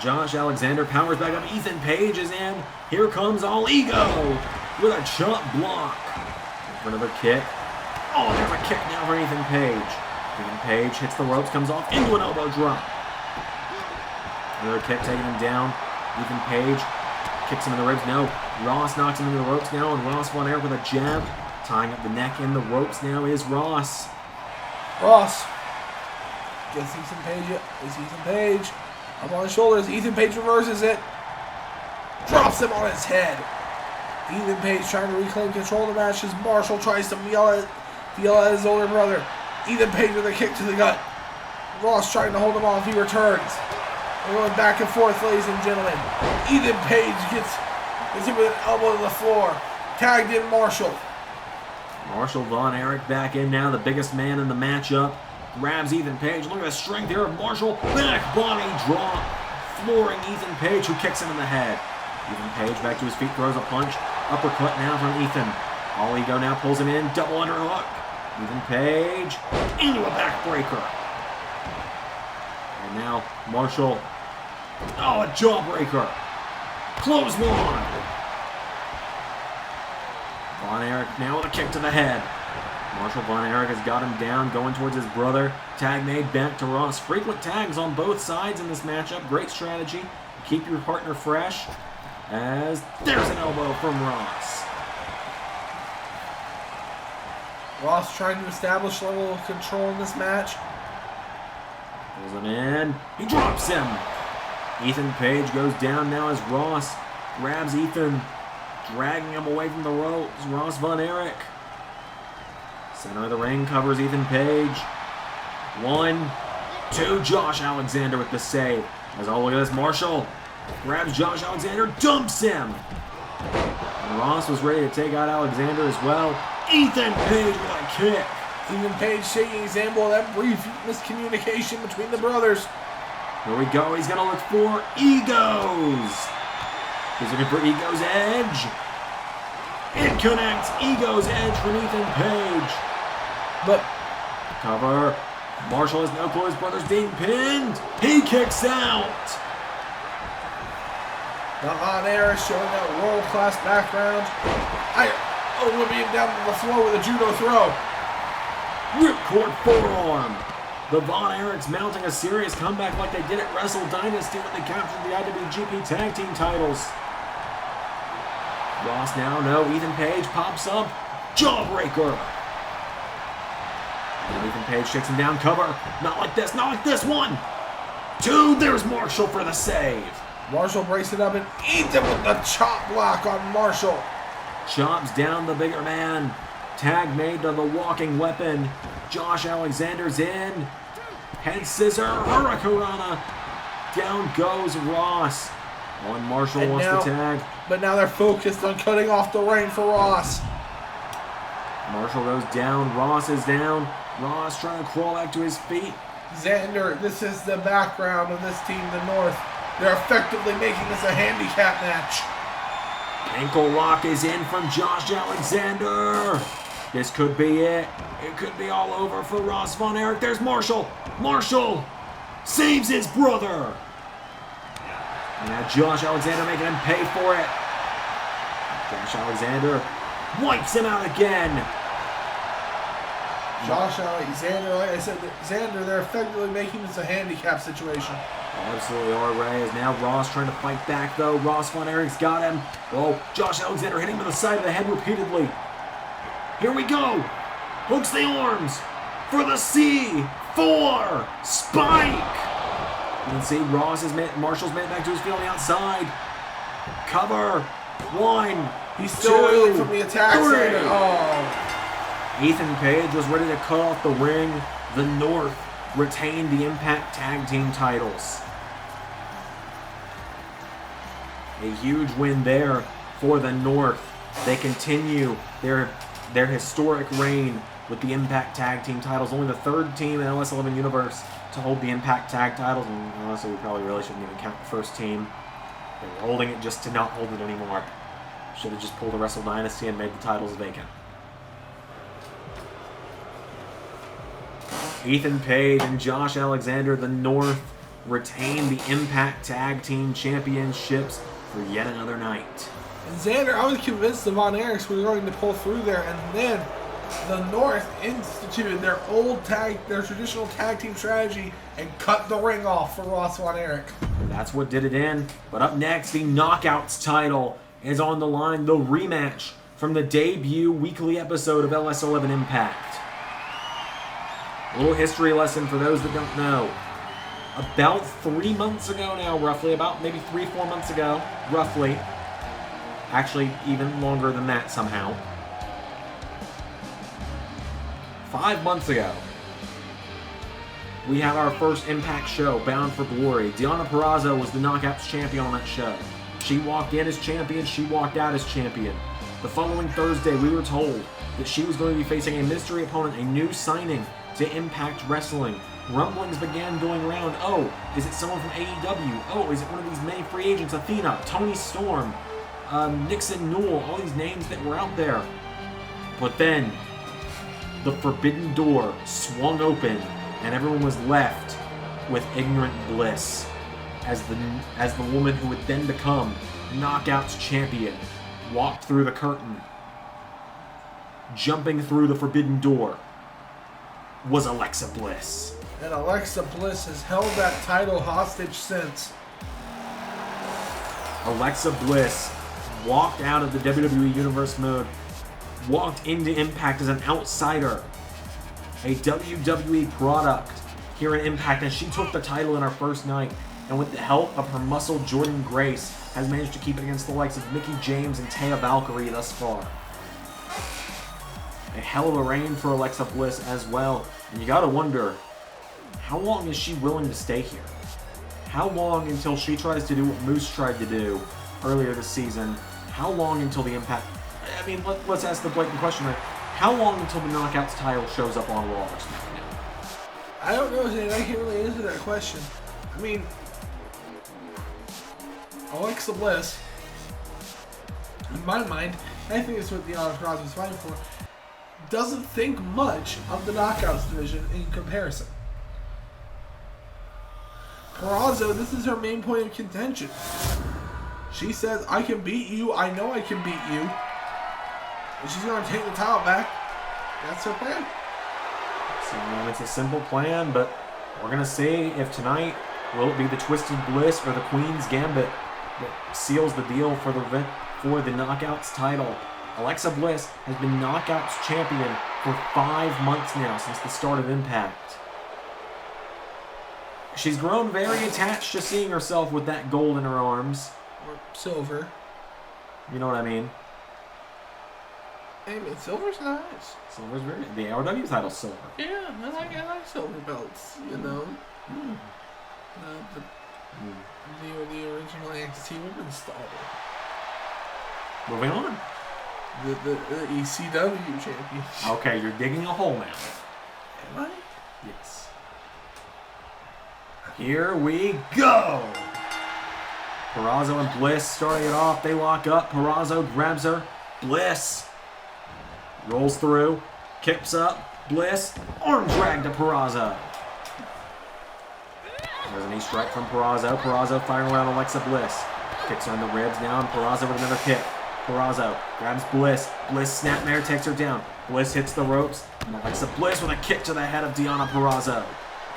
Speaker 1: Josh Alexander powers back up. Ethan Page is in. Here comes All Ego with a chop block. For another kick. Oh, there's a kick now for Ethan Page. Ethan Page hits the ropes, comes off into an elbow drop. Another kick taking him down. Ethan Page kicks him in the ribs. No. Ross knocks him into the ropes now, and Ross Von Erich with a jab. Tying up the neck in the ropes now is Ross.
Speaker 2: Ross gets Ethan Page. It's Ethan Page. Up on his shoulders. Ethan Page reverses it. Drops him on his head. Ethan Page trying to reclaim control of the match as Marshall tries to yell at his older brother. Ethan Page with a kick to the gut. Ross trying to hold him off. He returns. We're going back and forth, ladies and gentlemen. Ethan Page gets him with an elbow to the floor. Tagged in Marshall.
Speaker 1: Marshall Von Erich back in now, the biggest man in the matchup. Grabs Ethan Page. Look at the strength here of Marshall. Back body drop. Flooring Ethan Page, who kicks him in the head. Ethan Page back to his feet, throws a punch. Uppercut now from Ethan. All Ego now pulls him in. Double underhook. Ethan Page into a backbreaker. And now Marshall. Oh, a jawbreaker. Clothesline. Von Erich now with a kick to the head. Marshall Von Erich has got him down, going towards his brother. Tag made back to Ross. Frequent tags on both sides in this matchup. Great strategy. Keep your partner fresh. As there's an elbow from Ross.
Speaker 2: Ross trying to establish level of control in this match.
Speaker 1: Pulls him in. He drops him. Ethan Page goes down now as Ross grabs Ethan, dragging him away from the ropes. Ross Von Erich. Center of the ring covers Ethan Page. 1, 2. Josh Alexander with the save. As all look at this, Marshall grabs Josh Alexander, dumps him. And Ross was ready to take out Alexander as well. Ethan Page with a kick.
Speaker 2: Ethan Page shaking his elbow. That brief miscommunication between the brothers.
Speaker 1: Here we go. He's going to look for Egos. He's looking for Ego's edge. It connects. Ego's edge from Ethan Page.
Speaker 2: But
Speaker 1: cover. Marshall has no clue his brother's being pinned. He kicks out.
Speaker 2: The Von Erich showing that world-class background. Olympian down to the floor with a judo throw.
Speaker 1: Ripcord forearm. The Von Erichs mounting a serious comeback like they did at Wrestle Dynasty when they captured the IWGP Tag Team titles. Ross now, no. Ethan Page pops up. Jawbreaker. And Ethan Page takes him down. Cover. Not like this. Not like this. 1, 2. There's Marshall for the save.
Speaker 2: Marshall breaks it up and eats him with the chop block on Marshall.
Speaker 1: Chops down the bigger man. Tag made to the walking weapon. Josh Alexander's in. Head scissor. Hurricanrana. Down goes Ross. One Marshall wants the tag.
Speaker 2: But now they're focused on cutting off the reign for Ross.
Speaker 1: Marshall goes down. Ross is down. Ross trying to crawl back to his feet.
Speaker 2: Xander, this is the background of this team, the North. They're effectively making this a handicap match.
Speaker 1: Ankle lock is in from Josh Alexander. This could be it. It could be all over for Ross Von Erich. There's Marshall. Marshall saves his brother. And now Josh Alexander making him pay for it. Josh Alexander wipes him out again.
Speaker 2: Josh Alexander, like I said, Xander, they're effectively making this a handicap situation.
Speaker 1: Absolutely are, Ray. Is now Ross trying to fight back, though. Ross Von Erich's got him. Oh, Josh Alexander hitting him in the side of the head repeatedly. Here we go. Hooks the arms for the C4 spike. You can see Marshall's made back to his feet on the outside. Cover. 1.
Speaker 2: He's still waiting from the attack.
Speaker 1: 3.
Speaker 2: Oh.
Speaker 1: Ethan Page was ready to cut off the ring. The North retained the Impact Tag Team titles. A huge win there for the North. They continue their historic reign with the Impact Tag Team titles. Only the third team in LS11 Universe to hold the Impact Tag titles. And honestly, we probably really shouldn't even count the first team. They were holding it just to not hold it anymore. Should have just pulled the Wrestle Dynasty and made the titles vacant. Ethan Page and Josh Alexander, the North, retain the Impact Tag Team Championships for yet another night.
Speaker 2: And Xander, I was convinced the Von Erichs were going to pull through there, and then the North instituted their traditional tag team strategy and cut the ring off for Ross Von Erich.
Speaker 1: That's what did it in. But up next, the Knockouts title is on the line. The rematch from the debut weekly episode of LS11 Impact. A little history lesson for those that don't know. About 3 months ago now, roughly, about maybe 3-4 months ago, roughly. Actually, even longer than that somehow. 5 months ago, we had our first Impact show, Bound for Glory. Deonna Purrazzo was the Knockouts champion on that show. She walked in as champion, she walked out as champion. The following Thursday, we were told that she was going to be facing a mystery opponent, a new signing to Impact Wrestling. Rumblings began going around. Oh, is it someone from AEW? Oh, is it one of these many free agents? Athena, Toni Storm, Nixon Newell, all these names that were out there. But then, the forbidden door swung open, and everyone was left with ignorant bliss as the woman who would then become Knockouts champion walked through the curtain. Jumping through the forbidden door was Alexa Bliss.
Speaker 2: And Alexa Bliss has held that title hostage since.
Speaker 1: Alexa Bliss walked out of the WWE Universe mode, walked into Impact as an outsider, a WWE product here in Impact, and she took the title in her first night, and with the help of her muscle Jordynne Grace, has managed to keep it against the likes of Mickie James and Taya Valkyrie thus far. A hell of a reign for Alexa Bliss as well. And you gotta wonder, how long is she willing to stay here? How long until she tries to do what Moose tried to do earlier this season? How long until the Impact... I mean, let's ask the blatant question, right? How long until the Knockouts title shows up on Raw or SmackDown?
Speaker 2: I don't know, Zane. I can't really answer that question. I mean, Alexa Bliss, in my mind, I think it's what Deonna Purrazzo was fighting for, doesn't think much of the Knockouts division in comparison. Purrazzo, this is her main point of contention. She says, I can beat you, I know I can beat you. And she's going to take the title back. That's her plan.
Speaker 1: So, it's a simple plan, but we're going to see if tonight, will it be the Twisted Bliss or the Queen's Gambit that seals the deal for the Knockouts title. Alexa Bliss has been Knockouts champion for 5 months now since the start of Impact. She's grown very attached to seeing herself with that gold in her arms.
Speaker 2: Or silver.
Speaker 1: You know what I mean?
Speaker 2: Hey, man, silver's nice.
Speaker 1: Silver's very... The RW title's silver.
Speaker 2: Yeah, I like silver belts, you know.
Speaker 1: Mm.
Speaker 2: The original NXT Women's title.
Speaker 1: Moving on.
Speaker 2: The ECW champion.
Speaker 1: Okay, you're digging a hole now.
Speaker 2: Am I?
Speaker 1: Yes. Here we go! Purrazzo and Bliss starting it off. They lock up. Purrazzo grabs her. Bliss rolls through. Kicks up. Bliss. Arm drag to Purrazzo. There's a knee strike from Purrazzo. Purrazzo firing around Alexa Bliss. Kicks her in the ribs now, and Purrazzo with another kick. Purrazzo grabs Bliss. Bliss snapmare takes her down. Bliss hits the ropes. And Alexa Bliss with a kick to the head of Deonna Purrazzo.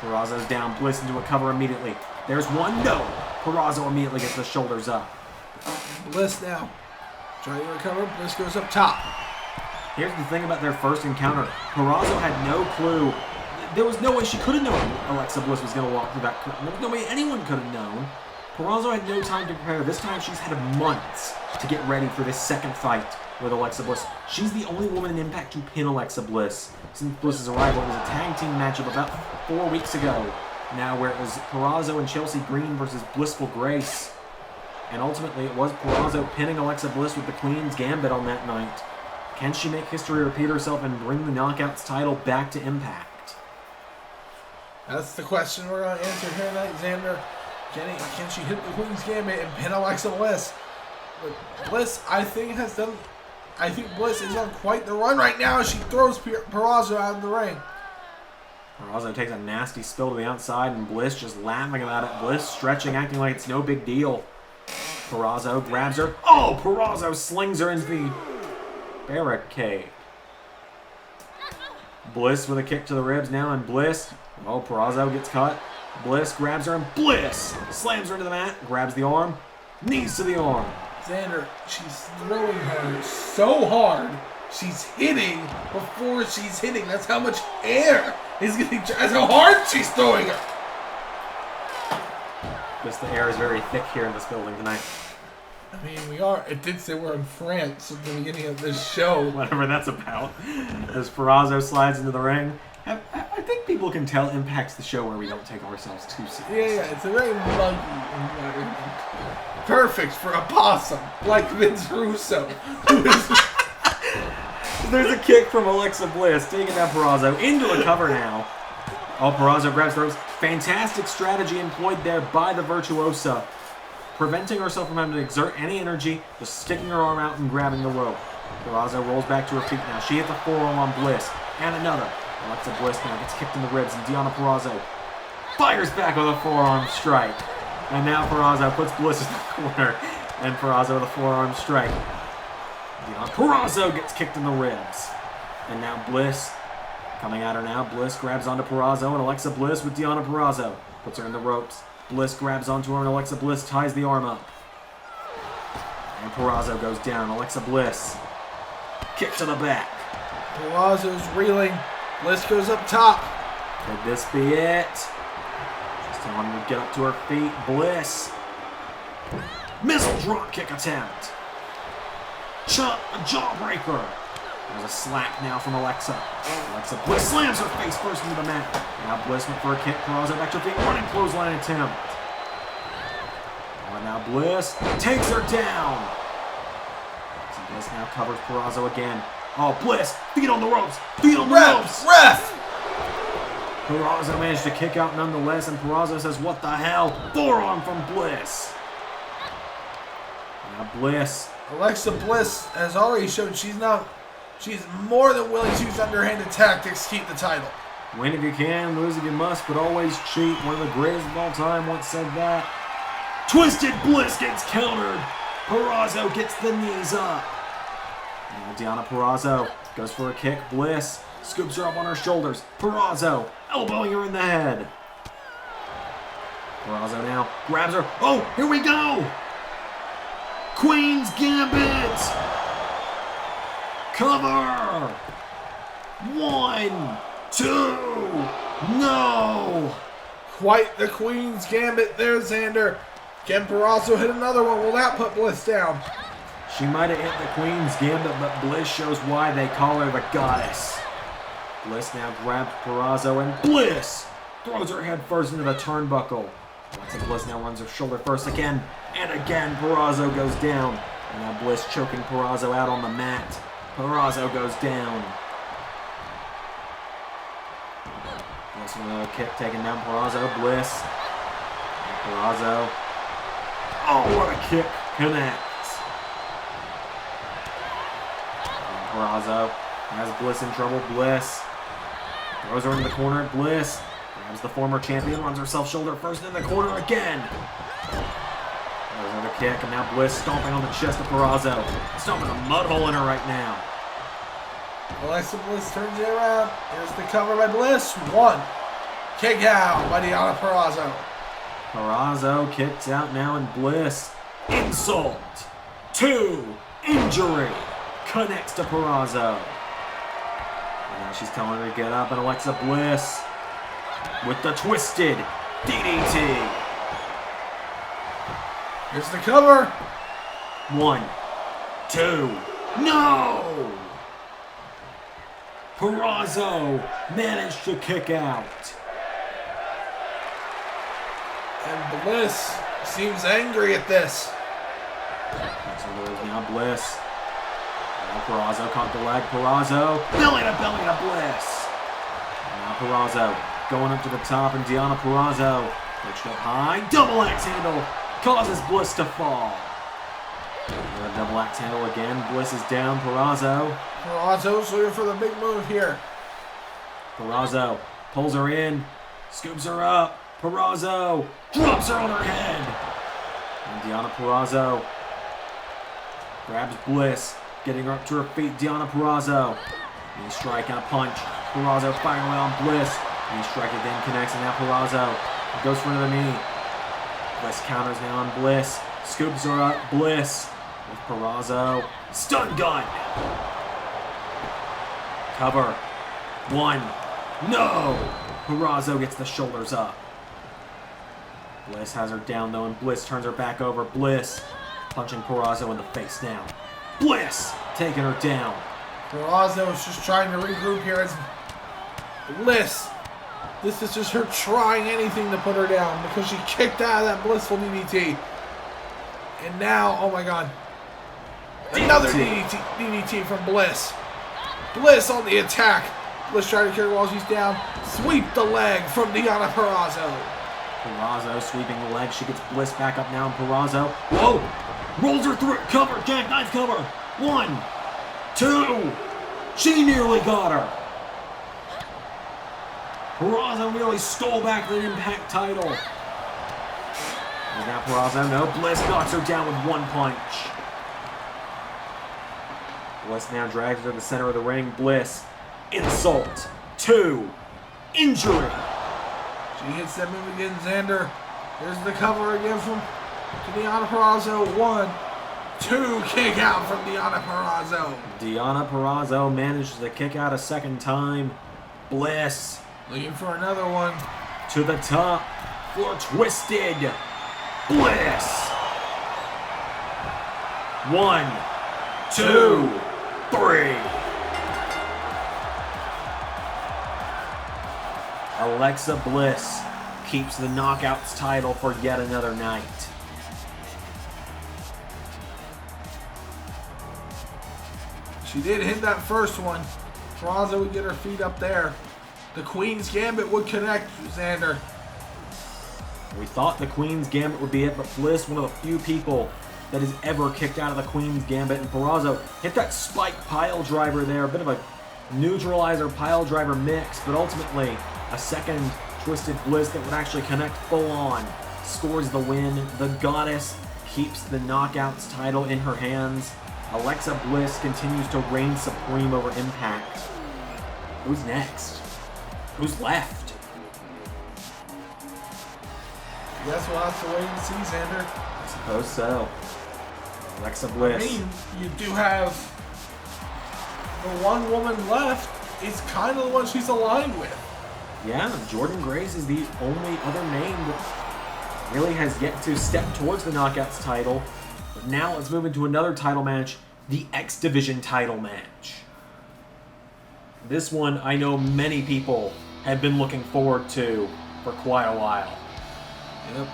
Speaker 1: Purrazzo's down. Bliss into a cover immediately. There's one. No. Purrazzo immediately gets the shoulders up.
Speaker 2: Bliss now. Trying to recover. Bliss goes up top.
Speaker 1: Here's the thing about their first encounter. Purrazzo had no clue. There was no way she could have known Alexa Bliss was going to walk through that curtain. There was no way anyone could have known. Purrazzo had no time to prepare. This time she's had months to get ready for this second fight with Alexa Bliss. She's the only woman in Impact to pin Alexa Bliss since Bliss's arrival. It was a tag team matchup about 4 weeks ago now, where it was Purrazzo and Chelsea Green versus Blissful Grace. And ultimately it was Purrazzo pinning Alexa Bliss with the Queen's Gambit on that night. Can she make history repeat herself and bring the Knockouts title back to Impact?
Speaker 2: That's the question we're going to answer here tonight, Xander. Can she hit the Queen's Gambit and pin Alexa Bliss? But Bliss, I think Bliss is on quite the run right now as she throws Purrazzo out of the ring.
Speaker 1: Purrazzo takes a nasty spill to the outside, and Bliss just laughing about it. Bliss stretching, acting like it's no big deal. Purrazzo grabs her. Oh, Purrazzo slings her into the barricade. Bliss with a kick to the ribs now, and Bliss. Oh, Purrazzo gets cut. Bliss grabs her, and Bliss slams her into the mat, grabs the arm, knees to the arm.
Speaker 2: Xander, she's throwing her so hard, she's hitting before she's hitting. That's how much air is getting. That's how hard she's throwing her.
Speaker 1: Just the air is very thick here in this building tonight.
Speaker 2: I mean, we are. It did say we're in France at the beginning of this show.
Speaker 1: Whatever that's about. As Purrazzo slides into the ring. I think people can tell Impact's the show where we don't take ourselves too seriously.
Speaker 2: Yeah, it's a very muggy environment. Perfect for a possum, like Vince Russo.
Speaker 1: There's a kick from Alexa Bliss, taking down Purrazzo into a cover now. Oh, Purrazzo grabs the ropes. Fantastic strategy employed there by the Virtuosa, preventing herself from having to exert any energy, just sticking her arm out and grabbing the rope. Purrazzo rolls back to her feet now. She hits a forearm on Bliss, and another. Alexa Bliss now gets kicked in the ribs, and Deonna Purrazzo fires back with a forearm strike. And now Purrazzo puts Bliss in the corner, and Purrazzo with a forearm strike. Deonna Purrazzo gets kicked in the ribs. And now Bliss coming at her now. Bliss grabs onto Purrazzo, and Alexa Bliss with Deonna Purrazzo puts her in the ropes. Bliss grabs onto her, and Alexa Bliss ties the arm up. And Purrazzo goes down. Alexa Bliss kick to the back.
Speaker 2: Purrazzo's reeling. Bliss goes up top.
Speaker 1: Could this be it? Just telling her to get up to her feet. Bliss. Missile drop kick attempt. A jawbreaker. There's a slap now from Alexa. Alexa Bliss slams her face first into the mat. Now Bliss went for a kick. Purrazzo back to her feet. Running clothesline attempt. And now Bliss takes her down. So Bliss now covers Purrazzo again. Oh, Bliss, feet on the ropes, feet on the ropes.
Speaker 2: Ref!
Speaker 1: Purrazzo managed to kick out nonetheless, and Purrazzo says, what the hell? Forearm from Bliss. Now Bliss.
Speaker 2: Alexa Bliss has already shown she's more than willing to use underhanded tactics to keep the title.
Speaker 1: Win if you can, lose if you must, but always cheat. One of the greatest of all time once said that. Twisted Bliss gets countered. Purrazzo gets the knees up. Now Deonna Purrazzo goes for a kick. Bliss scoops her up on her shoulders. Purrazzo elbowing her in the head. Purrazzo now grabs her. Oh, here we go! Queen's Gambit! Cover! 1, 2, no!
Speaker 2: Quite the Queen's Gambit there, Xander. Can Purrazzo hit another one? Will that put Bliss down?
Speaker 1: She might have hit the Queen's Gambit, but Bliss shows why they call her the Goddess. Bliss now grabs Purrazzo, and Bliss throws her head first into the turnbuckle. Alexa Bliss now runs her shoulder first again, and again Purrazzo goes down. And now Bliss choking Purrazzo out on the mat. Purrazzo goes down. Bliss with another kick taking down Purrazzo. Bliss. And Purrazzo. Oh, what a kick. Connects. And Purrazzo has Bliss in trouble. Bliss throws her in the corner. Bliss grabs the former champion, runs herself shoulder first in the corner again. There's another kick, and now Bliss stomping on the chest of Purrazzo. Stomping a mud hole in her right now.
Speaker 2: Alexa Bliss turns it around. Here's the cover by Bliss. 1. Kick out by Deonna Purrazzo.
Speaker 1: Purrazzo kicks out now, and Bliss. Insult. 2. Injury. Connects to Purrazzo. And now she's telling her to get up, and Alexa Bliss with the twisted DDT.
Speaker 2: Here's the cover.
Speaker 1: 1, 2. No! Purrazzo managed to kick out.
Speaker 2: And Bliss seems angry at this.
Speaker 1: So there's now Bliss. Now Purrazzo caught the leg. Purrazzo belly to Bliss. Now Purrazzo going up to the top, and Deonna Purrazzo pitched up high. Double axe handle causes Bliss to fall. And a double axe handle again. Bliss is down. Purrazzo's
Speaker 2: looking for the big move here.
Speaker 1: Purrazzo pulls her in, scoops her up. Purrazzo drops her on her head. And Deonna Purrazzo grabs Bliss, getting her up to her feet. Deonna Purrazzo. Knee strike and a punch. Purrazzo firing away on Bliss. Knee strike again connects, and now Purrazzo goes for another knee. Bliss counters now on Bliss. Scoops her up. Bliss with Purrazzo. Stun gun. Cover. 1. No! Purrazzo gets the shoulders up. Bliss has her down though, and Bliss turns her back over. Bliss punching Purrazzo in the face now. Bliss taking her down.
Speaker 2: Purrazzo is just trying to regroup here as Bliss. This is just her trying anything to put her down because she kicked out of that blissful DDT. And now, oh my god. Another DDT from Bliss. Bliss on the attack. Bliss trying to carry her while she's down. Sweep the leg from Deonna Purrazzo.
Speaker 1: Purrazzo sweeping the leg. She gets Bliss back up now, and Purrazzo. Whoa! Rolls her through. Cover. Jackknife cover. 1, 2. She nearly got her. Purrazzo nearly stole back the Impact title. And now Purrazzo, no. Bliss knocks her down with 1 punch. Bliss now drags her to the center of the ring. Bliss. Insult. 2. Injury.
Speaker 2: She hits that move again, Xander. There's the cover again from Deonna Purrazzo. 1, 2. Kick out from Deonna Purrazzo.
Speaker 1: Deonna Purrazzo manages to kick out a second time. Bliss.
Speaker 2: Looking for another one.
Speaker 1: To the top for twisted. Bliss. 1, 2, 3. Alexa Bliss keeps the Knockouts title for yet another night.
Speaker 2: She did hit that first one. Purrazzo would get her feet up there. The Queen's Gambit would connect, Xander.
Speaker 1: We thought the Queen's Gambit would be it, but Bliss, one of the few people that has ever kicked out of the Queen's Gambit, and Purrazzo hit that spike pile driver there, a bit of a neutralizer pile driver mix, but ultimately a second twisted Bliss that would actually connect full on. Scores the win. The Goddess keeps the Knockouts title in her hands. Alexa Bliss continues to reign supreme over Impact. Who's next? Who's left?
Speaker 2: Guess we'll have to wait and see, Xander.
Speaker 1: I suppose so. Alexa Bliss.
Speaker 2: I mean, you do have the one woman left is kind of the one she's aligned with.
Speaker 1: Yeah, Jordynne Grace is the only other name that really has yet to step towards the Knockouts title. But now let's move into another title match, the X Division title match. This one I know many people have been looking forward to for quite a while.
Speaker 2: Yep.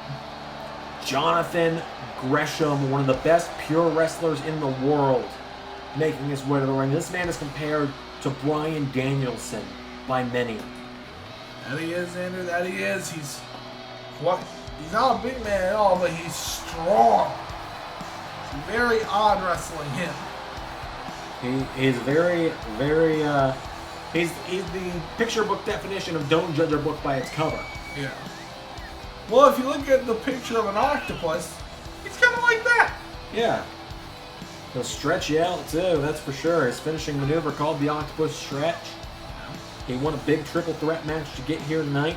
Speaker 1: Jonathan Gresham, one of the best pure wrestlers in the world, making his way to the ring. This man is compared to Bryan Danielson by many.
Speaker 2: That he is, Xander. That he is. He's not a big man at all, but he's strong. It's very odd wrestling him.
Speaker 1: He is very, very, he's the picture book definition of don't judge a book by its cover.
Speaker 2: Yeah. Well, if you look at the picture of an octopus, he's kind of like that.
Speaker 1: Yeah. He'll stretch you out, too, that's for sure. His finishing maneuver called the Octopus Stretch. He won a big triple threat match to get here tonight.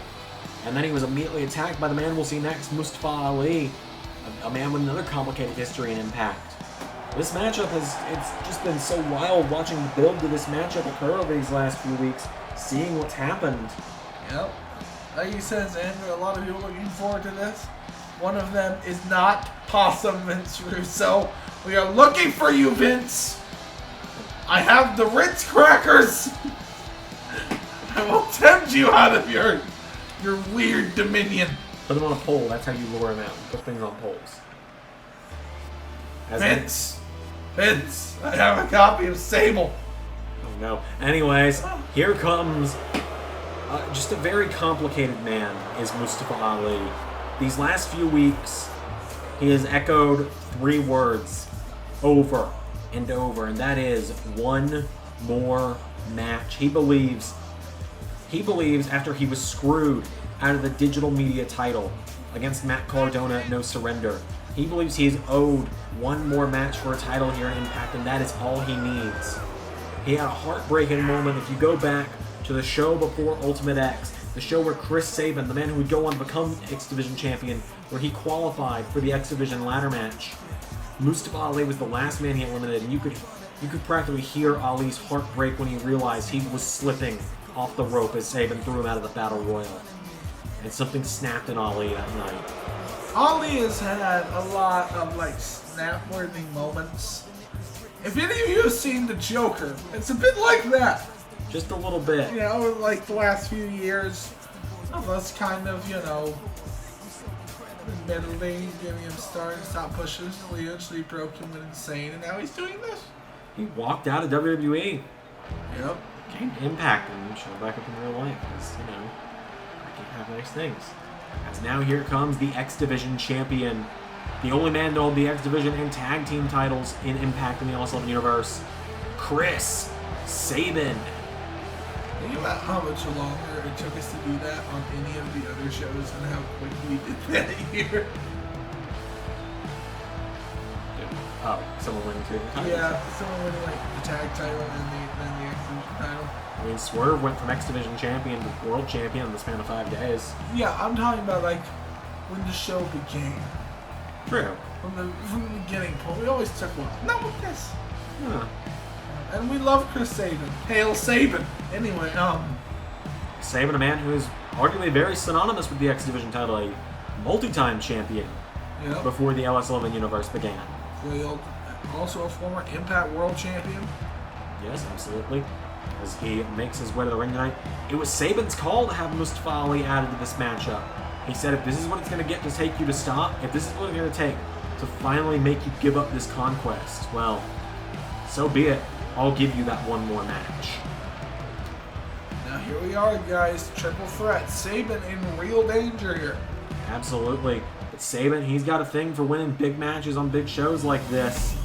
Speaker 1: And then he was immediately attacked by the man we'll see next, Mustafa Ali. A man with another complicated history and Impact. This matchup it's just been so wild watching the build to this matchup occur over these last few weeks, seeing what's happened.
Speaker 2: Yep. Like you said, Andrew, a lot of people looking forward to this. One of them is not Possum Vince Russo. We are looking for you, Vince. I have the Ritz crackers. I will tempt you out of your weird dominion.
Speaker 1: Put them on a pole, that's how you lure him out. Put things on poles.
Speaker 2: Vince, I have a copy of Sable.
Speaker 1: Oh no. Anyways, here comes just a very complicated man is Mustafa Ali. These last few weeks, he has echoed 3 words over and over, and that is one more match. He believes after he was screwed out of the digital media title against Matt Cardona at No Surrender, he believes he's owed one more match for a title here in Impact, and that is all he needs. He had a heartbreaking moment. If you go back to the show before Ultimate X, the show where Chris Sabin, the man who would go on to become X Division champion, where he qualified for the X Division ladder match, Mustafa Ali was the last man he eliminated, and you could practically hear Ali's heart break when he realized he was slipping off the rope as Sabin threw him out of the Battle Royal. And something snapped in Ali that night.
Speaker 2: Ali has had a lot of snap-worthy moments. If any of you have seen The Joker, it's a bit like that.
Speaker 1: Just a little bit.
Speaker 2: You know, like the last few years of us kind of, admittedly giving him started to stop pushing until he eventually broke him insane, and now he's doing this.
Speaker 1: He walked out of WWE.
Speaker 2: Yep.
Speaker 1: Came to Impact and showed back up in real life because, I can't have nice things. As now here comes the X Division champion, the only man to hold the X Division and tag team titles in Impact in the LS11 Universe, Chris Sabin.
Speaker 2: Think about how much longer it took us to do that on any of the other shows and how quick we did that here.
Speaker 1: Oh, someone winning 2 titles?
Speaker 2: Yeah, someone winning the tag title and the X Division title.
Speaker 1: I mean, Swerve went from X Division champion to world champion in the span of 5 days.
Speaker 2: Yeah, I'm talking about when the show began.
Speaker 1: True.
Speaker 2: From the beginning point, we always took one. Not with this.
Speaker 1: Huh.
Speaker 2: And we love Chris Sabin. Hail Sabin. Anyway,
Speaker 1: Sabin, a man who is arguably very synonymous with the X Division title, a multi-time champion before the LS11 Universe began.
Speaker 2: Also a former Impact World Champion.
Speaker 1: Yes, absolutely. As he makes his way to the ring tonight, it was Sabin's call to have Mustafa Ali added to this matchup. He said, if this is what it's going to get to take you to stop, if this is what it's going to take to finally make you give up this conquest, well, so be it. I'll give you that one more match.
Speaker 2: Now here we are, guys. Triple threat. Sabin in real danger here.
Speaker 1: Absolutely. But Sabin, he's got a thing for winning big matches on big shows like this.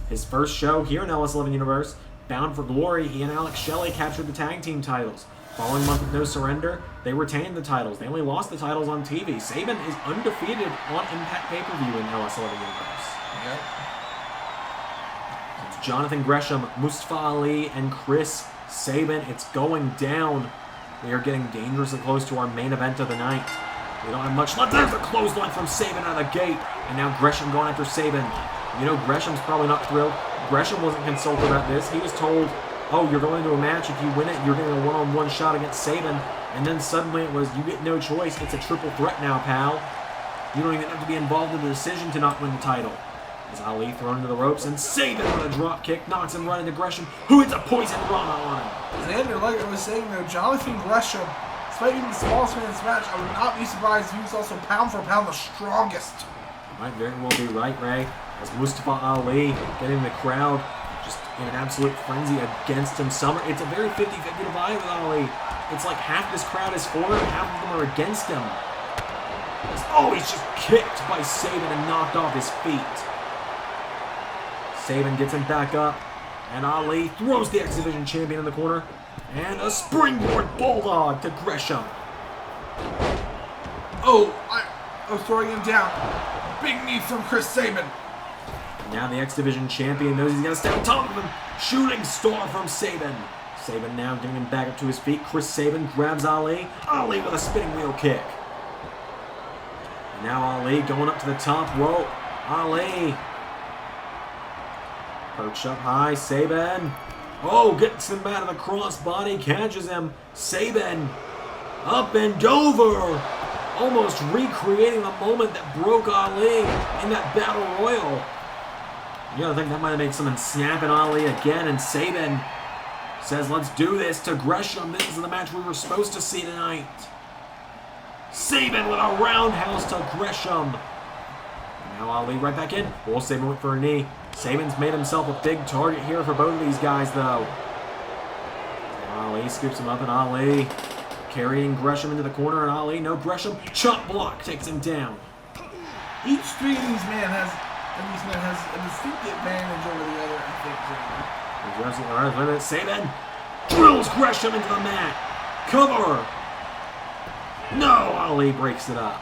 Speaker 1: His first show here in LS11 Universe, Bound for Glory, he and Alex Shelley captured the tag team titles. Following month with No Surrender, they retained the titles. They only lost the titles on TV. Sabin is undefeated on Impact pay-per-view in LS11 Universe.
Speaker 2: Yep.
Speaker 1: It's Jonathan Gresham, Mustafa Ali, and Chris Sabin. It's going down. We are getting dangerously close to our main event of the night. We don't have much left. There's a clothesline from Sabin out of the gate. And now Gresham going after Sabin. Gresham's probably not thrilled. Gresham wasn't consulted about this. He was told, oh, you're going to a match. If you win it, you're getting a one-on-one shot against Sabin. And then suddenly it was, you get no choice. It's a triple threat now, pal. You don't even have to be involved in the decision to not win the title. As Ali thrown into the ropes, and Sabin with a drop kick knocks him right into Gresham, who hits a poison rana on him.
Speaker 2: Xander, like I was saying though, Jonathan Gresham, despite being the smallest man in this match, I would not be surprised if he was also pound for pound the strongest.
Speaker 1: You might very well be right, Ray. As Mustafa Ali getting the crowd just in an absolute frenzy against him. It's a very 50-50 divide with Ali. It's like half this crowd is for him, half of them are against him. Oh, he's just kicked by Sabin and knocked off his feet. Sabin gets him back up, and Ali throws the X Division champion in the corner, and a springboard bulldog to Gresham.
Speaker 2: Oh, I was throwing him down. Big knee from Chris Sabin.
Speaker 1: Now the X Division champion knows he's got to stay on top of him. Shooting star from Sabin. Sabin now getting him back up to his feet. Chris Sabin grabs Ali. Ali with a spinning wheel kick. And now Ali going up to the top rope. Ali. Perched up high. Sabin. Oh, gets him out of the crossbody. Catches him. Sabin. Up and over. Almost recreating the moment that broke Ali in that Battle Royal. You gotta think that might have made someone snapping Ali again, and Sabin says, let's do this to Gresham. This is the match we were supposed to see tonight. Sabin with a roundhouse to Gresham. Now Ali right back in. Well, Sabin went for a knee. Sabin's made himself a big target here for both of these guys, though. Ali scoops him up, and Ali carrying Gresham into the corner, and Ali, no Gresham. Chop block takes him down.
Speaker 2: Each three of these men has a distinct advantage over the other, I think.
Speaker 1: Alright, wait a minute. Sabin drills Gresham into the mat. Cover. No, Ali breaks it up.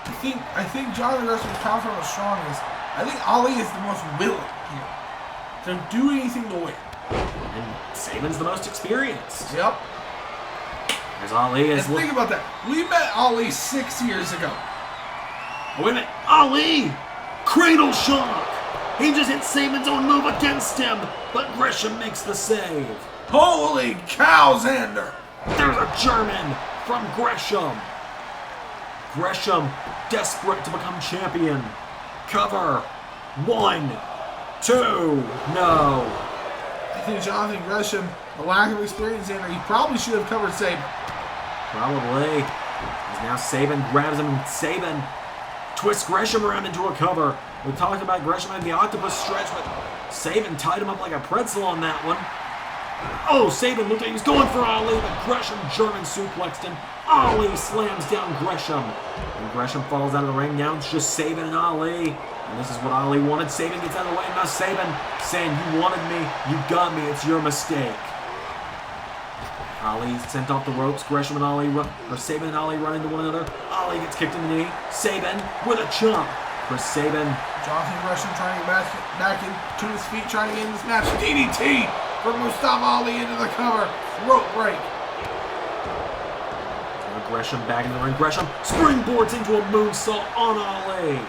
Speaker 2: I think Jonathan Gresham's counter was strongest. I think Ali is the most willing here to do anything to win.
Speaker 1: And Sabin's the most experienced.
Speaker 2: Yep.
Speaker 1: As Ali is.
Speaker 2: And think about that. We met Ali 6 years ago.
Speaker 1: Oh, wait a minute. Ali! Cradle shock! He just hit Sabin's own move against him, but Gresham makes the save.
Speaker 2: Holy cow, Xander!
Speaker 1: There's a German from Gresham. Gresham desperate to become champion. Cover. 1, 2, no.
Speaker 2: I think Jonathan Gresham, the lack of experience, Xander, he probably should have covered Sabin.
Speaker 1: Probably. As now Sabin grabs him, and Sabin twists Gresham around into a cover. We talked about Gresham having the octopus stretch, but Sabin tied him up like a pretzel on that one. Oh, Sabin looked like he was going for Ali, but Gresham German suplexed him. Ali slams down Gresham. And Gresham falls out of the ring. Now it's just Sabin and Ali. And this is what Ali wanted. Sabin gets out of the way. Now Sabin saying, you wanted me, you got me, it's your mistake. Ali sent off the ropes. Gresham and Ali run, or Sabin and Ali run into one another. Ali gets kicked in the knee. Sabin with a chop. For Sabin.
Speaker 2: Jonathan Gresham trying to get back into his feet, trying to get in this match. DDT from Mustafa Ali into the cover. Rope break.
Speaker 1: Now Gresham back in the ring. Gresham springboards into a moonsault on Ali.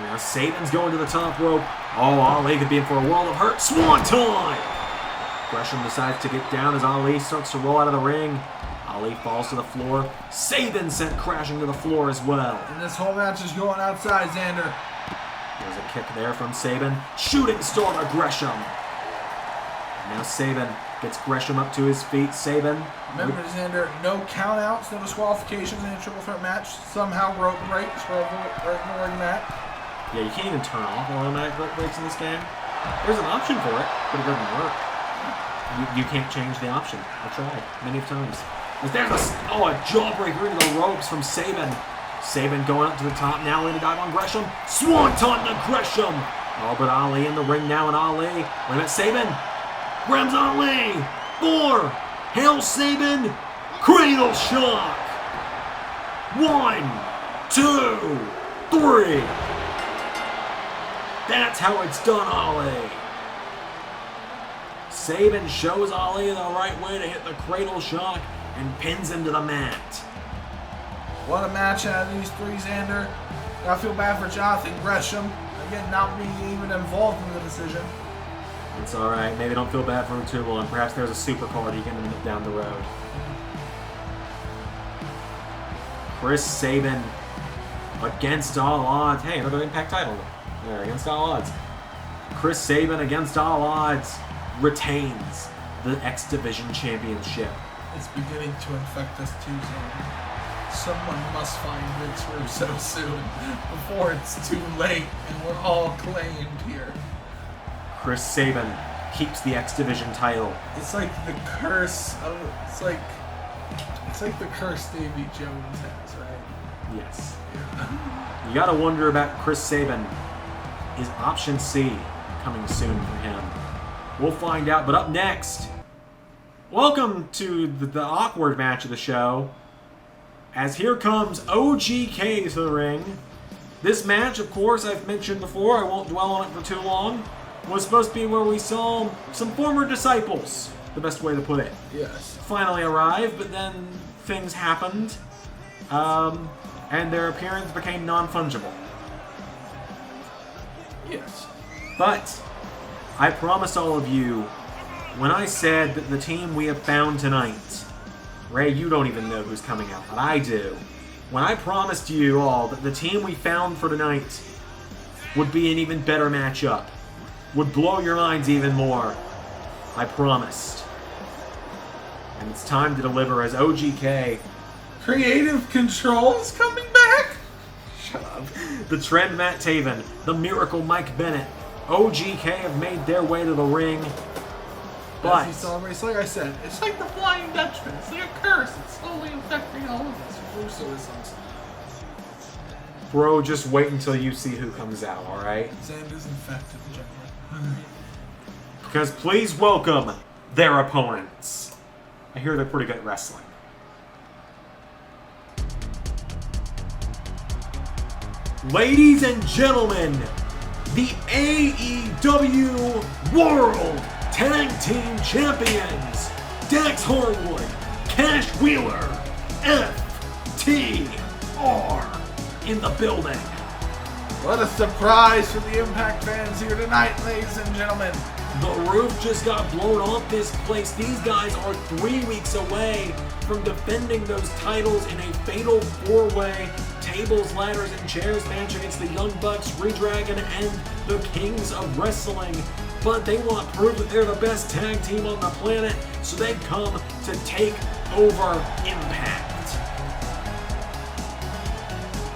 Speaker 1: Now Sabin's going to the top rope. Oh, Ali could be in for a world of hurt. Swanton! Gresham decides to get down as Ali starts to roll out of the ring. Ali falls to the floor. Sabin sent crashing to the floor as well.
Speaker 2: And this whole match is going outside, Xander.
Speaker 1: There's a kick there from Sabin. Shooting star to Gresham. Now Sabin gets Gresham up to his feet. Sabin.
Speaker 2: Remember, Xander, no countouts, no disqualifications in a triple threat match. Somehow rope breaks for ignoring that.
Speaker 1: Yeah, you can't even turn off automatic rope breaks in this game. There's an option for it, but it doesn't work. You can't change the option. I tried many times. There's a jawbreaker into the ropes from Sabin. Sabin going up to the top now, in a dive on Gresham. Swanton to Gresham. Oh, but Ali in the ring now, and Ali. Wait a minute, Sabin grabs Ali. 4. Hail Sabin. Cradle shock. 1, 2, 3. That's how it's done, Ali. Sabin shows Ali the right way to hit the cradle shock and pins him to the mat.
Speaker 2: What a match out of these three, Xander. I feel bad for Jonathan Gresham. Again, not being even involved in the decision.
Speaker 1: It's alright. Maybe don't feel bad for him too long. Perhaps there's a super card he can end up down the road. Chris Sabin against all odds. Hey, another Impact title. There, against all odds. Chris Sabin against all odds retains the X Division Championship.
Speaker 2: It's beginning to infect us too, Xander. Someone must find Vince Russo soon before it's too late and we're all claimed here.
Speaker 1: Chris Sabin keeps the X Division title.
Speaker 2: It's like the curse of, it's like the curse Davy Jones has, right?
Speaker 1: Yes. You gotta wonder about Chris Sabin. Is option C coming soon for him? We'll find out. But up next, welcome to the awkward match of the show. As here comes OGK to the ring. This match, of course, I've mentioned before, I won't dwell on it for too long, was supposed to be where we saw some former disciples, the best way to put it.
Speaker 2: Yes.
Speaker 1: Finally arrived, but then things happened, and their appearance became non-fungible.
Speaker 2: Yes.
Speaker 1: But I promised all of you, when I said that the team we have found tonight, Ray, you don't even know who's coming out, but I do. When I promised you all that the team we found for tonight would be an even better matchup, would blow your minds even more, I promised. And it's time to deliver as OGK.
Speaker 2: Creative Control is coming back?
Speaker 1: Shut up. The Trend Matt Taven, the Miracle Mike Bennett, OGK have made their way to the ring. But
Speaker 2: As he celebrates, like I said, it's like the Flying Dutchman. It's like a curse. It's slowly infecting all of us. Russo-isms.
Speaker 1: bro, just wait until you see who comes out, alright?
Speaker 2: Xander's infected, gentlemen.
Speaker 1: Because please welcome their opponents. I hear they're pretty good at wrestling. Ladies and gentlemen, the AEW World Tag Team Champions, Dax Harwood, Cash Wheeler, FTR in the building.
Speaker 2: What a surprise for the Impact fans here tonight, ladies and gentlemen.
Speaker 1: The roof just got blown off this place. These guys are 3 weeks away from defending those titles in a fatal 4-way tables, ladders, and chairs match against the Young Bucks, Redragon, and the Kings of Wrestling. But they want proof that they're the best tag team on the planet, so they've come to take over Impact.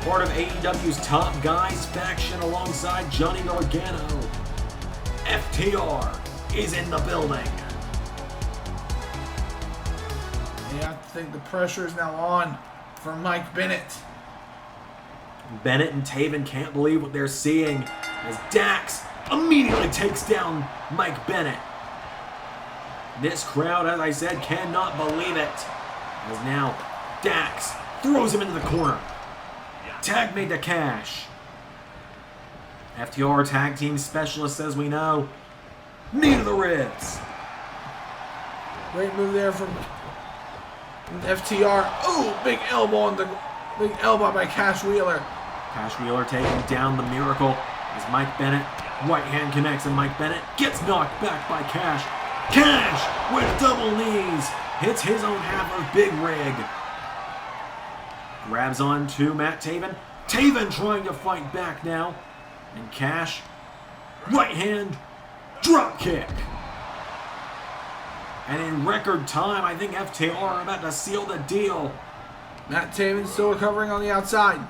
Speaker 1: Part of AEW's Top Guys faction alongside Johnny Gargano. FTR is in the building.
Speaker 2: You have to think the pressure is now on for Mike Bennett.
Speaker 1: Bennett and Taven can't believe what they're seeing as Dax immediately takes down Mike Bennett. This crowd, as I said, cannot believe it. As now Dax throws him into the corner. Tag made to Cash. FTR tag team specialists, as we know. Knee to the ribs.
Speaker 2: Great move there from FTR. Ooh, big elbow by Cash Wheeler.
Speaker 1: Cash Wheeler taking down the Miracle as Mike Bennett, right hand connects and Mike Bennett gets knocked back by Cash. Cash with double knees hits his own half of Big Rig. Grabs on to Matt Taven. Taven trying to fight back now. And Cash, right hand, drop kick. And in record time, I think FTR are about to seal the deal.
Speaker 2: Matt Taven still recovering on the outside.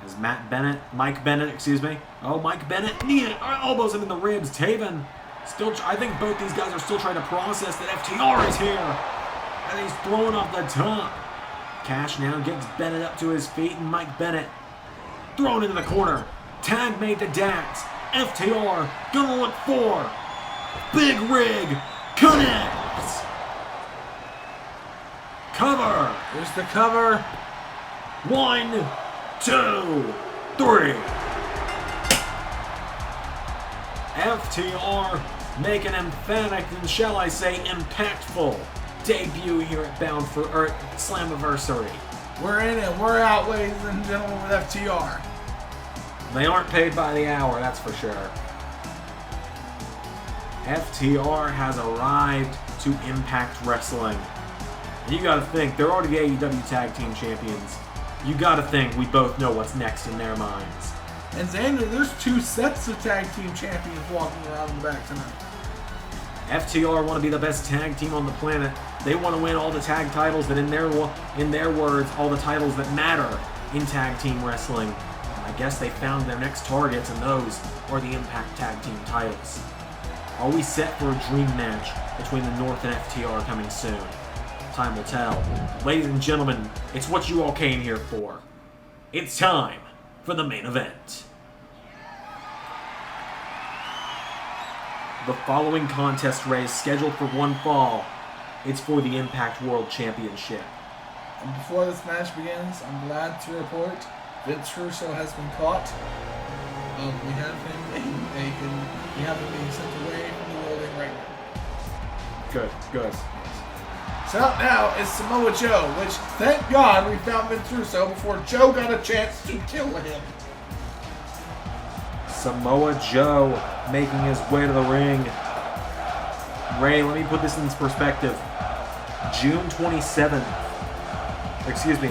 Speaker 1: As Mike Bennett, Mike Bennett elbows him in the ribs. Taven still, I think both these guys are still trying to process that FTR is here. And he's thrown off the top. Cash now gets Bennett up to his feet, and Mike Bennett thrown into the corner. Tag made to Dax. FTR gonna look for Big Rig connects. Cover.
Speaker 2: There's the cover.
Speaker 1: 1, 2, 3. FTR make an emphatic and, shall I say, impactful debut here at Slammiversary.
Speaker 2: We're in it. We're out, ladies and gentlemen, with FTR.
Speaker 1: They aren't paid by the hour, that's for sure. FTR has arrived to Impact Wrestling. And you gotta think, they're already AEW Tag Team Champions. You gotta think we both know what's next in their minds.
Speaker 2: And Xander, there's 2 sets of Tag Team Champions walking around in the back tonight.
Speaker 1: FTR want to be the best tag team on the planet. They want to win all the tag titles that, in their words, all the titles that matter in tag team wrestling. And I guess they found their next targets, and those are the Impact Tag Team titles. Are we set for a dream match between the North and FTR coming soon? Time will tell. Ladies and gentlemen, it's what you all came here for. it's time for the main event. The following contest race scheduled for one fall. It's for the Impact World Championship.
Speaker 2: And before this match begins, I'm glad to report Vince Russo has been caught. We have him being sent away from the building right now.
Speaker 1: Good.
Speaker 2: So now is Samoa Joe, which thank God we found Vince Russo before Joe got a chance to kill him.
Speaker 1: Samoa Joe making his way to the ring. Ray, let me put this in perspective. June 27th. Excuse me.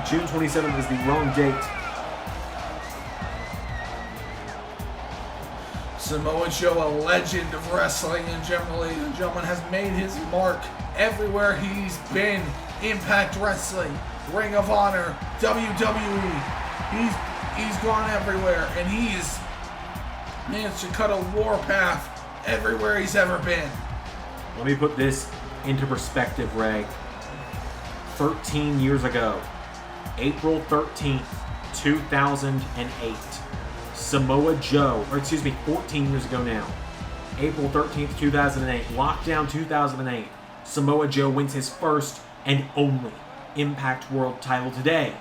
Speaker 1: June 27th is the wrong date.
Speaker 2: Samoa Joe, a legend of wrestling in general, ladies and gentlemen, has made his mark everywhere he's been. Impact Wrestling, Ring of Honor, WWE. He's gone everywhere, and he's managed to cut a warpath everywhere he's ever been.
Speaker 1: Let me put this into perspective, Ray. 13 years ago, April 13th, 2008, Samoa Joe, 14 years ago now, April 13th, 2008, Lockdown 2008, Samoa Joe wins his first and only Impact World title today.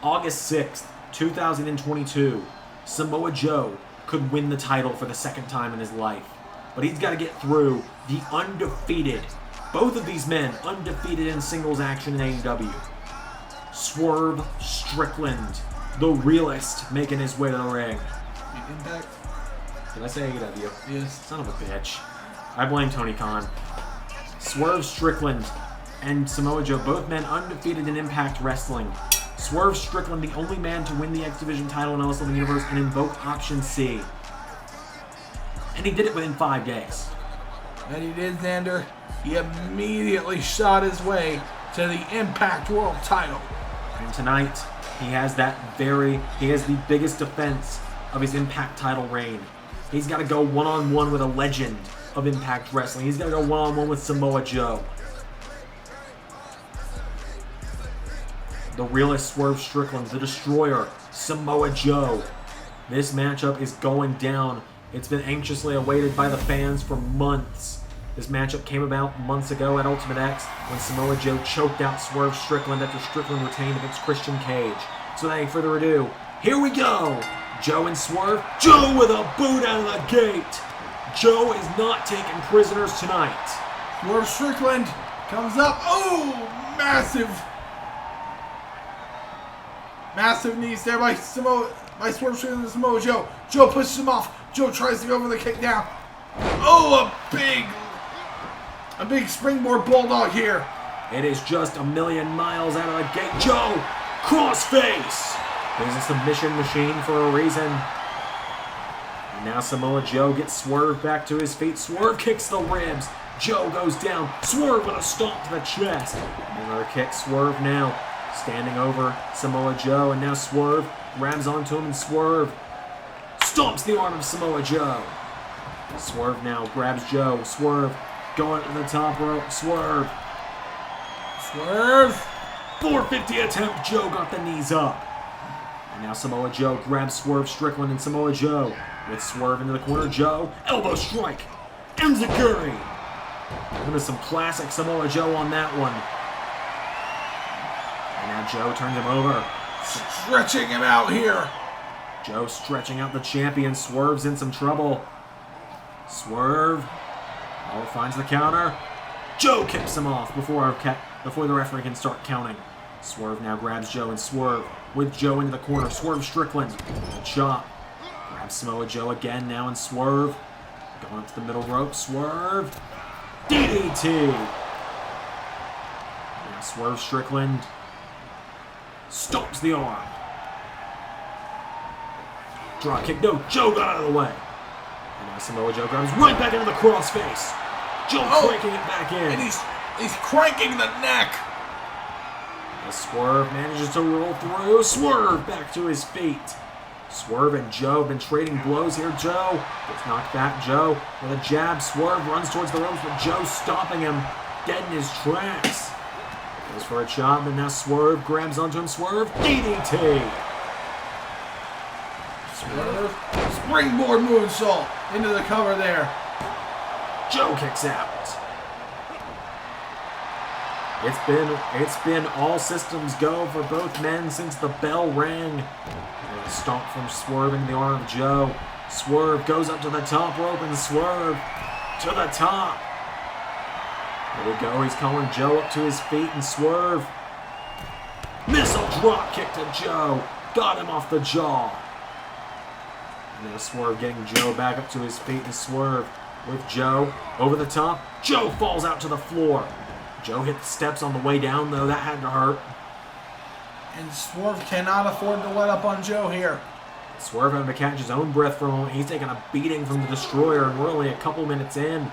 Speaker 1: August 6th, 2022, Samoa Joe could win the title for the second time in his life. But he's got to get through the undefeated, both of these men undefeated in singles action in AEW. Swerve Strickland, the realist, making his way to the ring.
Speaker 2: Impact?
Speaker 1: Did I say AEW?
Speaker 2: Yes.
Speaker 1: Son of a bitch. I blame Tony Khan. Swerve Strickland and Samoa Joe, both men undefeated in Impact Wrestling. Swerve Strickland, the only man to win the X Division title in LS11 Universe and invoke Option C. And he did it within 5 days.
Speaker 2: And he did, Xander. He immediately shot his way to the Impact World title.
Speaker 1: And tonight, he has the biggest defense of his Impact title reign. He's got to go one-on-one with a legend of Impact Wrestling. He's got to go one-on-one with Samoa Joe. The realist Swerve Strickland, the destroyer, Samoa Joe. This matchup is going down. It's been anxiously awaited by the fans for months. This matchup came about months ago at Ultimate X when Samoa Joe choked out Swerve Strickland after Strickland retained against Christian Cage. So without any further ado, here we go! Joe and Swerve. Joe with a boot out of the gate! Joe is not taking prisoners tonight.
Speaker 2: Swerve Strickland comes up. Oh, massive knees there by Swerve Strickland and Samoa Joe. Joe pushes him off. Joe tries to go for the kick down. Oh, a big springboard bulldog here.
Speaker 1: It is just a million miles out of the gate. Joe, crossface. There's a submission machine for a reason. And now Samoa Joe gets Swerve back to his feet. Swerve kicks the ribs. Joe goes down. Swerve with a stomp to the chest. Another kick. Swerve now standing over Samoa Joe. And now Swerve grabs onto him, and Swerve stomps the arm of Samoa Joe. Swerve now grabs Joe. Swerve going to the top rope. Swerve. 450 attempt. Joe got the knees up. And now Samoa Joe grabs Swerve Strickland, and Samoa Joe with Swerve into the corner. Joe, elbow strike. Enziguri. There's some classic Samoa Joe on that one. And now Joe turns him over.
Speaker 2: Stretching him out here.
Speaker 1: Joe stretching out the champion. Swerve's in some trouble. Swerve. Oh, finds the counter. Joe kicks him off before the referee can start counting. Swerve now grabs Joe, and Swerve with Joe into the corner. Swerve Strickland. A chop. Grabs Samoa Joe again now, and Swerve going up to the middle rope. Swerve. DDT. Now Swerve Strickland stomps the arm. Drop kick. No, Joe got out of the way. And now Samoa Joe grabs right back into the crossface. Joe cranking it back in.
Speaker 2: And he's cranking the neck.
Speaker 1: As Swerve manages to roll through. Swerve back to his feet. Swerve and Joe have been trading blows here. Joe gets knocked back. Joe with a jab. Swerve runs towards the ropes, but Joe stopping him dead in his tracks. Goes for a chop, and now Swerve grabs onto him. Swerve, DDT.
Speaker 2: Swerve, springboard moonsault into the cover there.
Speaker 1: Joe kicks out. It's been all systems go for both men since the bell rang. And a stomp from Swerve into the arm of Joe. Swerve goes up to the top rope, and Swerve to the top. There we go. He's calling Joe up to his feet, and Swerve. Missile drop kick to Joe. Got him off the jaw. And now Swerve getting Joe back up to his feet, and Swerve with Joe over the top. Joe falls out to the floor. Joe hit the steps on the way down, though. That had to hurt.
Speaker 2: And Swerve cannot afford to let up on Joe here.
Speaker 1: Swerve having to catch his own breath for a moment. He's taking a beating from the Destroyer, and we're only a couple minutes in.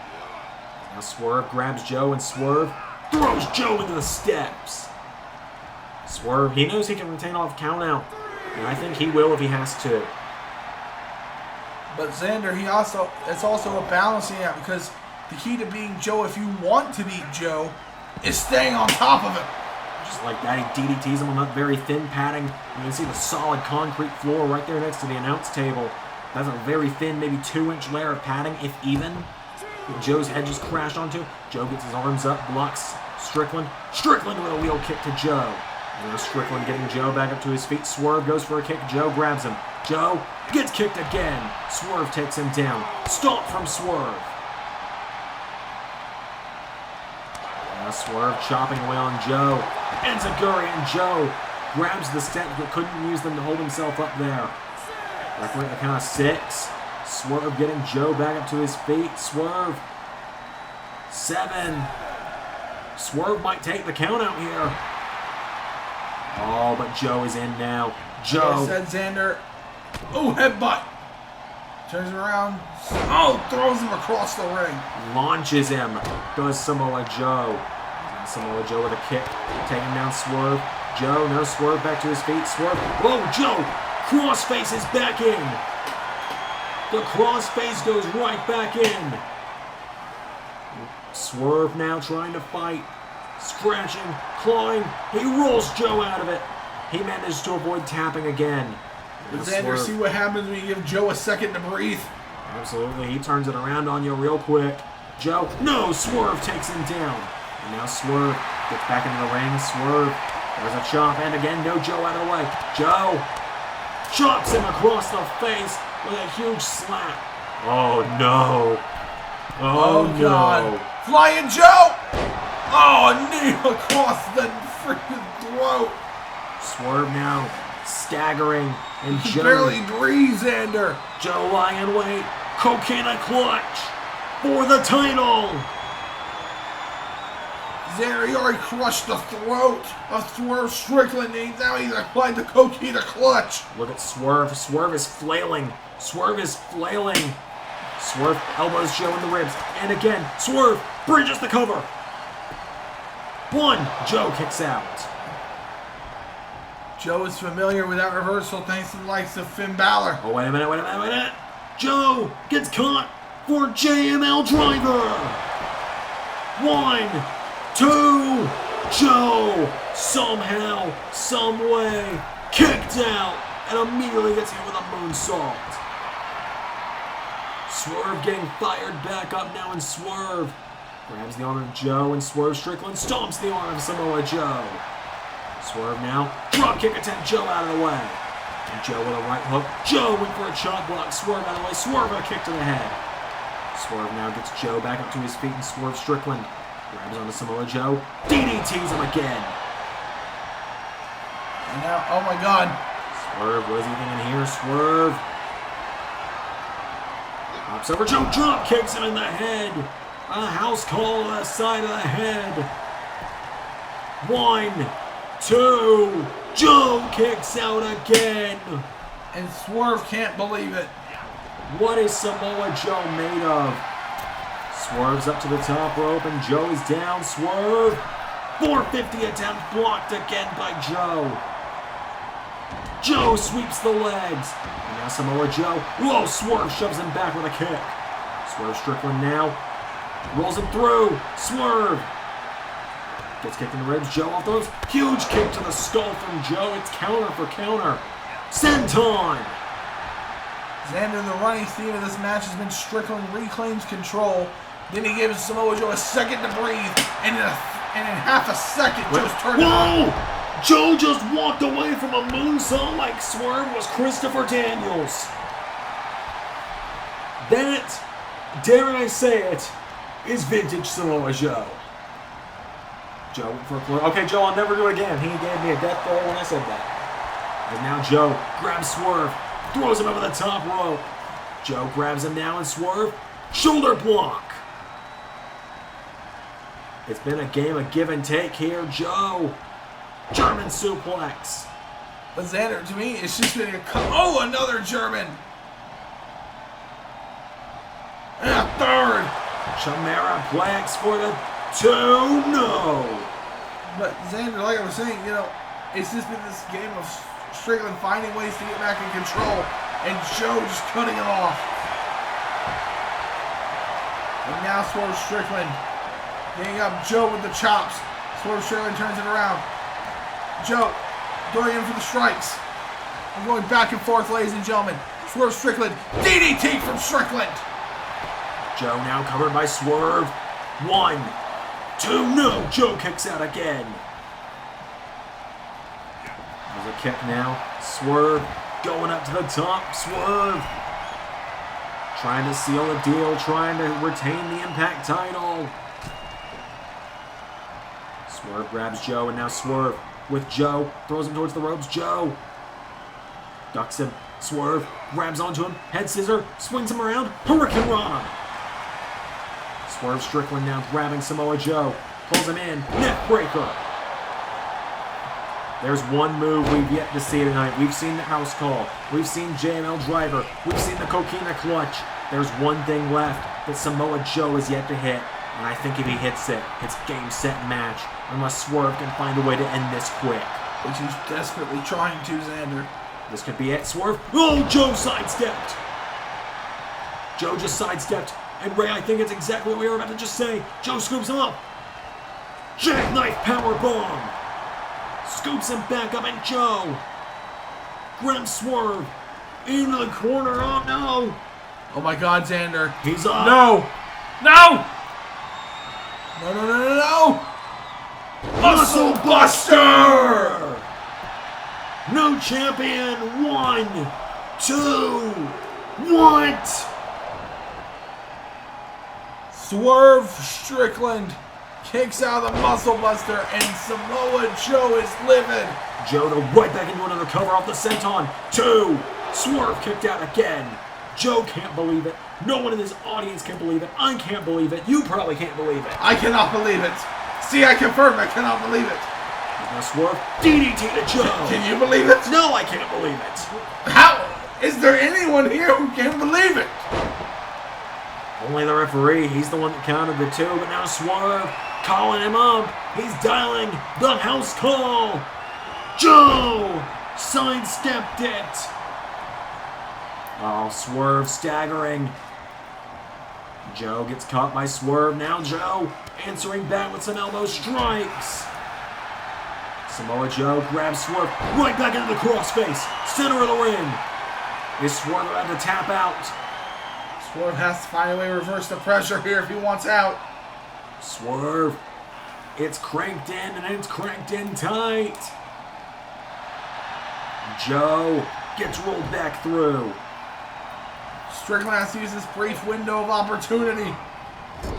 Speaker 1: Now Swerve grabs Joe, and Swerve throws Joe into the steps. Swerve, he knows he can retain off count out, and I think he will if he has to.
Speaker 2: But Xander, it's also a balancing act, because the key to beating Joe, if you want to beat Joe, is staying on top of him.
Speaker 1: Just like that, he DDTs him on that very thin padding. You can see the solid concrete floor right there next to the announce table. That's a very thin, maybe 2-inch layer of padding, if even. Joe's head just crashed onto. Joe gets his arms up, blocks Strickland. Strickland with a wheel kick to Joe. And now Strickland getting Joe back up to his feet. Swerve goes for a kick. Joe grabs him. Joe gets kicked again. Swerve takes him down. Stomp from Swerve. Now Swerve chopping away on Joe. Enziguri, and Joe grabs the steps but couldn't use them to hold himself up there. Referee at the count of 6. Swerve getting Joe back up to his feet. Swerve. 7. Swerve might take the count out here. Oh, but Joe is in now. Joe.
Speaker 2: Said Xander. Oh, headbutt. Turns around. Oh, throws him across the ring.
Speaker 1: Launches him. Goes Samoa Joe. Samoa Joe with a kick. Taking down Swerve. Joe, no Swerve back to his feet. Swerve. Oh, Joe. Crossface is back in. The crossface goes right back in. Swerve now trying to fight. Scratching, clawing. He rolls Joe out of it. He manages to avoid tapping again.
Speaker 2: But Xander, see what happens when you give Joe a second to breathe.
Speaker 1: Absolutely. He turns it around on you real quick. Joe, no, Swerve takes him down. And now Swerve gets back into the ring. Swerve, there's a chop, and again, no Joe out of the way. Joe chops him across the face with a huge slap. Oh, no. Oh, no. God.
Speaker 2: Flying Joe! Oh, knee across the freaking throat.
Speaker 1: Swerve now staggering, and
Speaker 2: He
Speaker 1: Joe
Speaker 2: barely breathes, Xander.
Speaker 1: Joe lying in wait. Coquina clutch for the title.
Speaker 2: Xander, he already crushed the throat of Swerve Strickland. Now he's applied the Coquina clutch.
Speaker 1: Look at Swerve. Swerve is flailing. Swerve is flailing. Swerve elbows Joe in the ribs. And again, Swerve bridges the cover. 1. Joe kicks out.
Speaker 2: Joe is familiar with that reversal thanks to the likes of Finn Balor.
Speaker 1: Oh, wait a minute. Joe gets caught for JML driver. 1, 2. Joe somehow, some way, kicked out and immediately gets hit with a moonsault. Swerve getting fired back up now, and Swerve grabs the arm of Joe, and Swerve Strickland stomps the arm of Samoa Joe. Swerve now, drop kick attempt, Joe out of the way. And Joe with a right hook. Joe went for a chop block, Swerve out of the way. Swerve with a kick to the head. Swerve now gets Joe back up to his feet, and Swerve Strickland grabs onto Samoa Joe. DDTs him again.
Speaker 2: And now, oh my God.
Speaker 1: Swerve, what is he thinking here? Swerve. Hops over Joe, drop kicks him in the head. A house call to the side of the head. 1, 2. Joe kicks out again.
Speaker 2: And Swerve can't believe it.
Speaker 1: What is Samoa Joe made of? Swerve's up to the top rope, and Joe is down. Swerve. 450 attempt blocked again by Joe. Joe sweeps the legs. And now Samoa Joe. Whoa, Swerve shoves him back with a kick. Swerve Strickland now rolls him through. Swerve Gets kicked in the ribs. Joe off those. Huge kick to the skull from Joe. It's counter for counter. Senton!
Speaker 2: Xander, the running theme of this match has been Strickland reclaims control. Then he gives Samoa Joe a second to breathe. And in half a second, Joe's turned around.
Speaker 1: Whoa! Joe just walked away from a moonsault like Swerve was Christopher Daniels. That, dare I say it, is vintage Samoa Joe. Joe for a play. Okay, Joe, I'll never do it again. He gave me a death throw when I said that. And now Joe grabs Swerve, throws him over the top rope. Joe grabs him now and Swerve, shoulder block. It's been a game of give and take here. Joe, German suplex.
Speaker 2: But Xander, to me, it's just been another German. And a third.
Speaker 1: Chimera Plex for the 2. No.
Speaker 2: But Xander, like I was saying, it's just been this game of Strickland finding ways to get back in control, and Joe just cutting him off. And now Swerve Strickland getting up Joe with the chops. Swerve Strickland turns it around. Joe going in for the strikes. I'm going back and forth, ladies and gentlemen. Swerve Strickland, DDT from Strickland.
Speaker 1: Joe now covered by Swerve. 1, 2, no. Joe kicks out again. There's a kick now. Swerve going up to the top. Swerve trying to seal the deal, trying to retain the Impact title. Swerve grabs Joe, and now Swerve with Joe. Throws him towards the ropes. Joe ducks him. Swerve grabs onto him. Head scissor. Swings him around. Hurricane Rana. Swerve Strickland now grabbing Samoa Joe. Pulls him in. Neck breaker. There's one move we've yet to see tonight. We've seen the house call. We've seen JML driver. We've seen the coquina clutch. There's one thing left that Samoa Joe is yet to hit. And I think if he hits it, it's game, set, match. Unless Swerve can find a way to end this quick.
Speaker 2: Which he's desperately trying to, Xander.
Speaker 1: This could be it. Swerve. Oh, Joe sidestepped. Joe just sidestepped. And Ray, I think it's exactly what we were about to just say. Joe scoops him up. Jackknife power bomb. Scoops him back up, and Joe grabs Swerve into the corner. Oh no!
Speaker 2: Oh my God, Xander.
Speaker 1: He's up.
Speaker 2: No! No! No, no, no, no, no!
Speaker 1: Muscle Buster! New champion. 1, 2. What?
Speaker 2: Swerve Strickland kicks out of the Muscle Buster, and Samoa Joe is livid.
Speaker 1: Joe to right back into another cover off the senton. 2. Swerve kicked out again. Joe can't believe it. No one in this audience can believe it. I can't believe it. You probably can't believe it.
Speaker 2: I cannot believe it. See, I confirm I cannot believe it.
Speaker 1: Now Swerve, DDT to Joe.
Speaker 2: Can you believe it?
Speaker 1: No, I can't believe it.
Speaker 2: How? Is there anyone here who can believe it?
Speaker 1: Only the referee. He's the one that counted the 2, but now Swerve calling him up. He's dialing the house call. Joe sidestepped it. Oh, Swerve staggering. Joe gets caught by Swerve. Now Joe answering back with some elbow strikes. Samoa Joe grabs Swerve right back into the crossface. Center of the ring. Is Swerve about to tap out?
Speaker 2: Swerve has to find a way to reverse the pressure here if he wants out.
Speaker 1: Swerve. It's cranked in, and it's cranked in tight. Joe gets rolled back through.
Speaker 2: Strickland has to use this brief window of opportunity.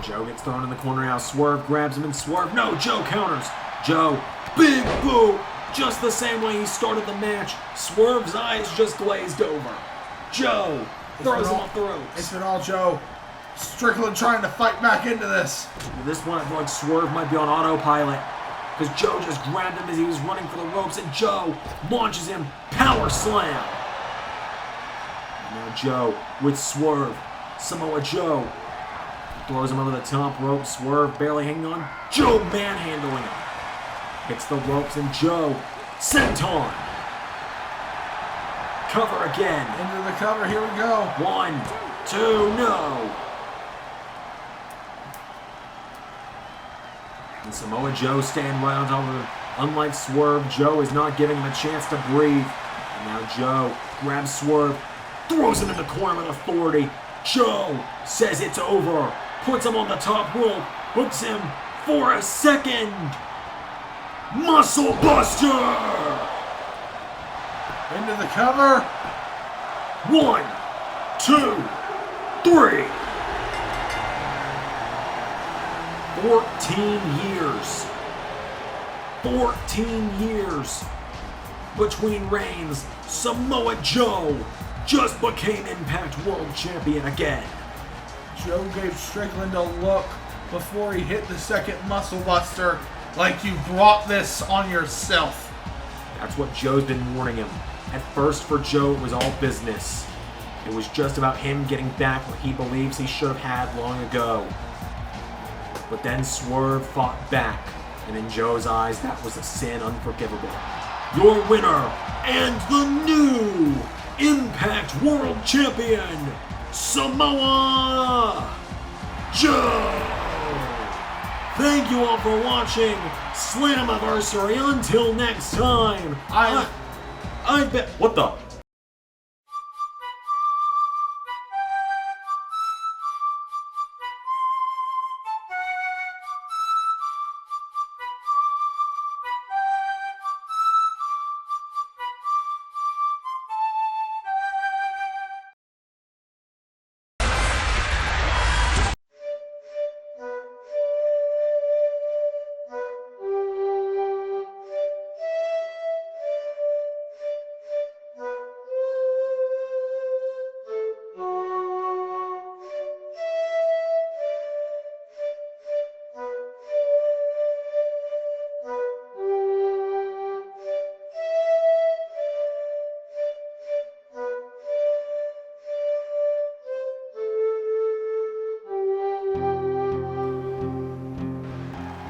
Speaker 1: Joe gets thrown in the corner now. Swerve grabs him, and Swerve. No, Joe counters. Joe, big boot. Just the same way he started the match. Swerve's eyes just glazed over. Joe throws him off the ropes.
Speaker 2: It's been all Joe. Strickland trying to fight back into this.
Speaker 1: This one, I feel like Swerve might be on autopilot, because Joe just grabbed him as he was running for the ropes, and Joe launches him. Power slam. And now Joe with Swerve. Samoa Joe throws him over the top rope. Swerve barely hanging on. Joe manhandling him. Hits the ropes, and Joe senton. Cover again.
Speaker 2: Into the cover, here we go.
Speaker 1: 1, 2, no. And Samoa Joe staying right on top of him. Unlike Swerve, Joe is not giving him a chance to breathe. And now Joe grabs Swerve, throws him in the corner with authority. Joe says it's over, puts him on the top rope, hooks him for a second. Muscle Buster!
Speaker 2: Into the cover.
Speaker 1: 1, 2, 3. 14 years. 14 years between reigns. Samoa Joe just became Impact World Champion again.
Speaker 2: Joe gave Strickland a look before he hit the second Muscle Buster, like you brought this on yourself.
Speaker 1: That's what Joe's been warning him. At first, for Joe, it was all business. It was just about him getting back what he believes he should have had long ago. But then Swerve fought back, and in Joe's eyes, that was a sin unforgivable. Your winner, and the new Impact World Champion, Samoa Joe! Thank you all for watching Slammiversary. Until next time, I bet. What the?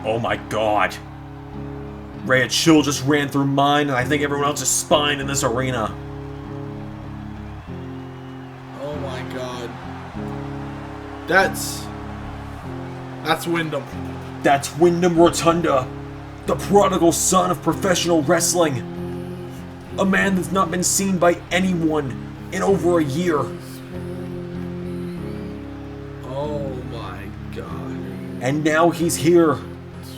Speaker 1: Oh my god. Ray of chill just ran through mine, and I think everyone else's spine in this arena.
Speaker 2: Oh my god. That's Wyndham.
Speaker 1: That's Wyndham Rotunda, the prodigal son of professional wrestling. A man that's not been seen by anyone in over a year.
Speaker 2: Oh my god.
Speaker 1: And now he's here,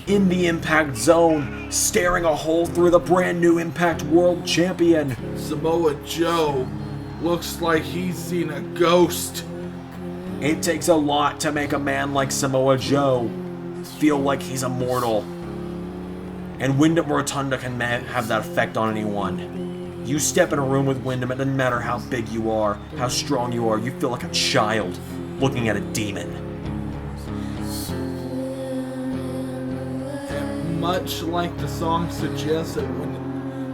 Speaker 1: in the Impact Zone, staring a hole through the brand new Impact World Champion.
Speaker 2: Samoa Joe looks like he's seen a ghost.
Speaker 1: It takes a lot to make a man like Samoa Joe feel like he's immortal. And Wyndham Rotunda can have that effect on anyone. You step in a room with Wyndham, it doesn't matter how big you are, how strong you are, you feel like a child looking at a demon.
Speaker 2: Much like the song suggested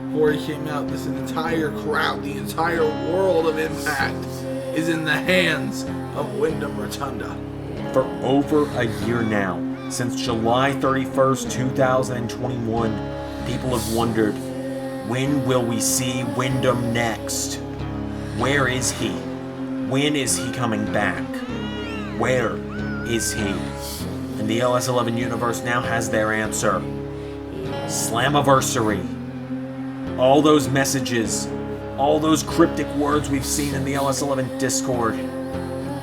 Speaker 2: before he came out, this entire crowd, the entire world of Impact is in the hands of Wyndham Rotunda.
Speaker 1: For over a year now, since July 31st, 2021, people have wondered, when will we see Wyndham next? Where is he? When is he coming back? Where is he? And the LS11 Universe now has their answer. Slammiversary. All those messages, all those cryptic words we've seen in the LS11 Discord,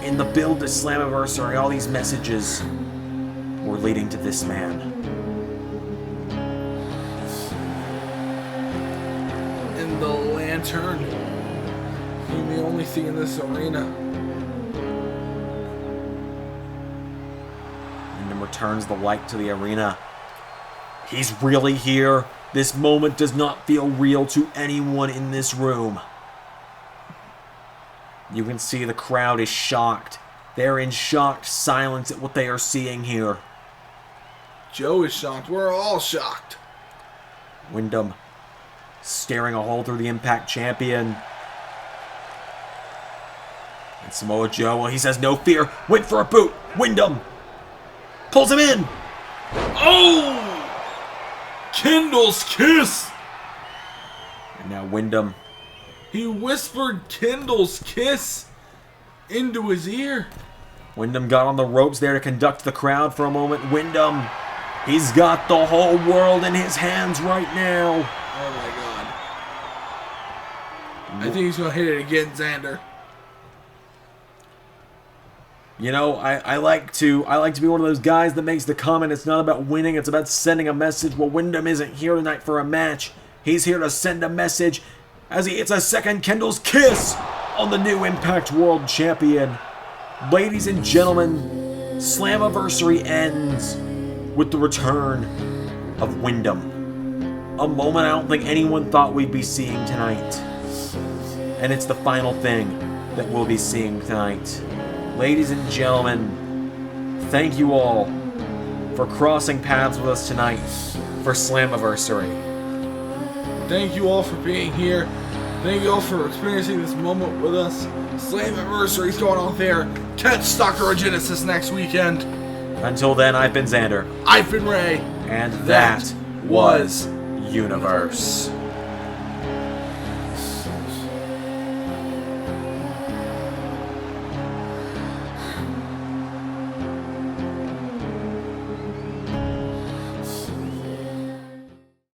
Speaker 1: in the build to Slammiversary, all these messages were leading to this man.
Speaker 2: And the lantern being the only thing in this arena.
Speaker 1: And then returns the light to the arena. He's really here. This moment does not feel real to anyone in this room. You can see the crowd is shocked. They're in shocked silence at what they are seeing here.
Speaker 2: Joe is shocked. We're all shocked.
Speaker 1: Wyndham staring a hole through the Impact Champion. And Samoa Joe, well, he says no fear. Went for a boot. Wyndham pulls him in.
Speaker 2: Oh! Kendall's kiss!
Speaker 1: And now Wyndham.
Speaker 2: He whispered Kendall's kiss into his ear.
Speaker 1: Wyndham got on the ropes there to conduct the crowd for a moment. Wyndham He's got the whole world in his hands right now.
Speaker 2: Oh my god. I think he's gonna hit it again, Xander.
Speaker 1: You know, I like to be one of those guys that makes the comment, it's not about winning, it's about sending a message. Well, Wyndham isn't here tonight for a match. He's here to send a message as he hits a second Kendall's kiss on the new Impact World Champion. Ladies and gentlemen, Slammiversary ends with the return of Wyndham. A moment I don't think anyone thought we'd be seeing tonight. And it's the final thing that we'll be seeing tonight. Ladies and gentlemen, thank you all for crossing paths with us tonight for Slammiversary.
Speaker 2: Thank you all for being here. Thank you all for experiencing this moment with us. Slammiversary's going on there. Catch Stalker Genesis next weekend.
Speaker 1: Until then, I've been Xander.
Speaker 2: I've been Ray.
Speaker 1: And that was Universe.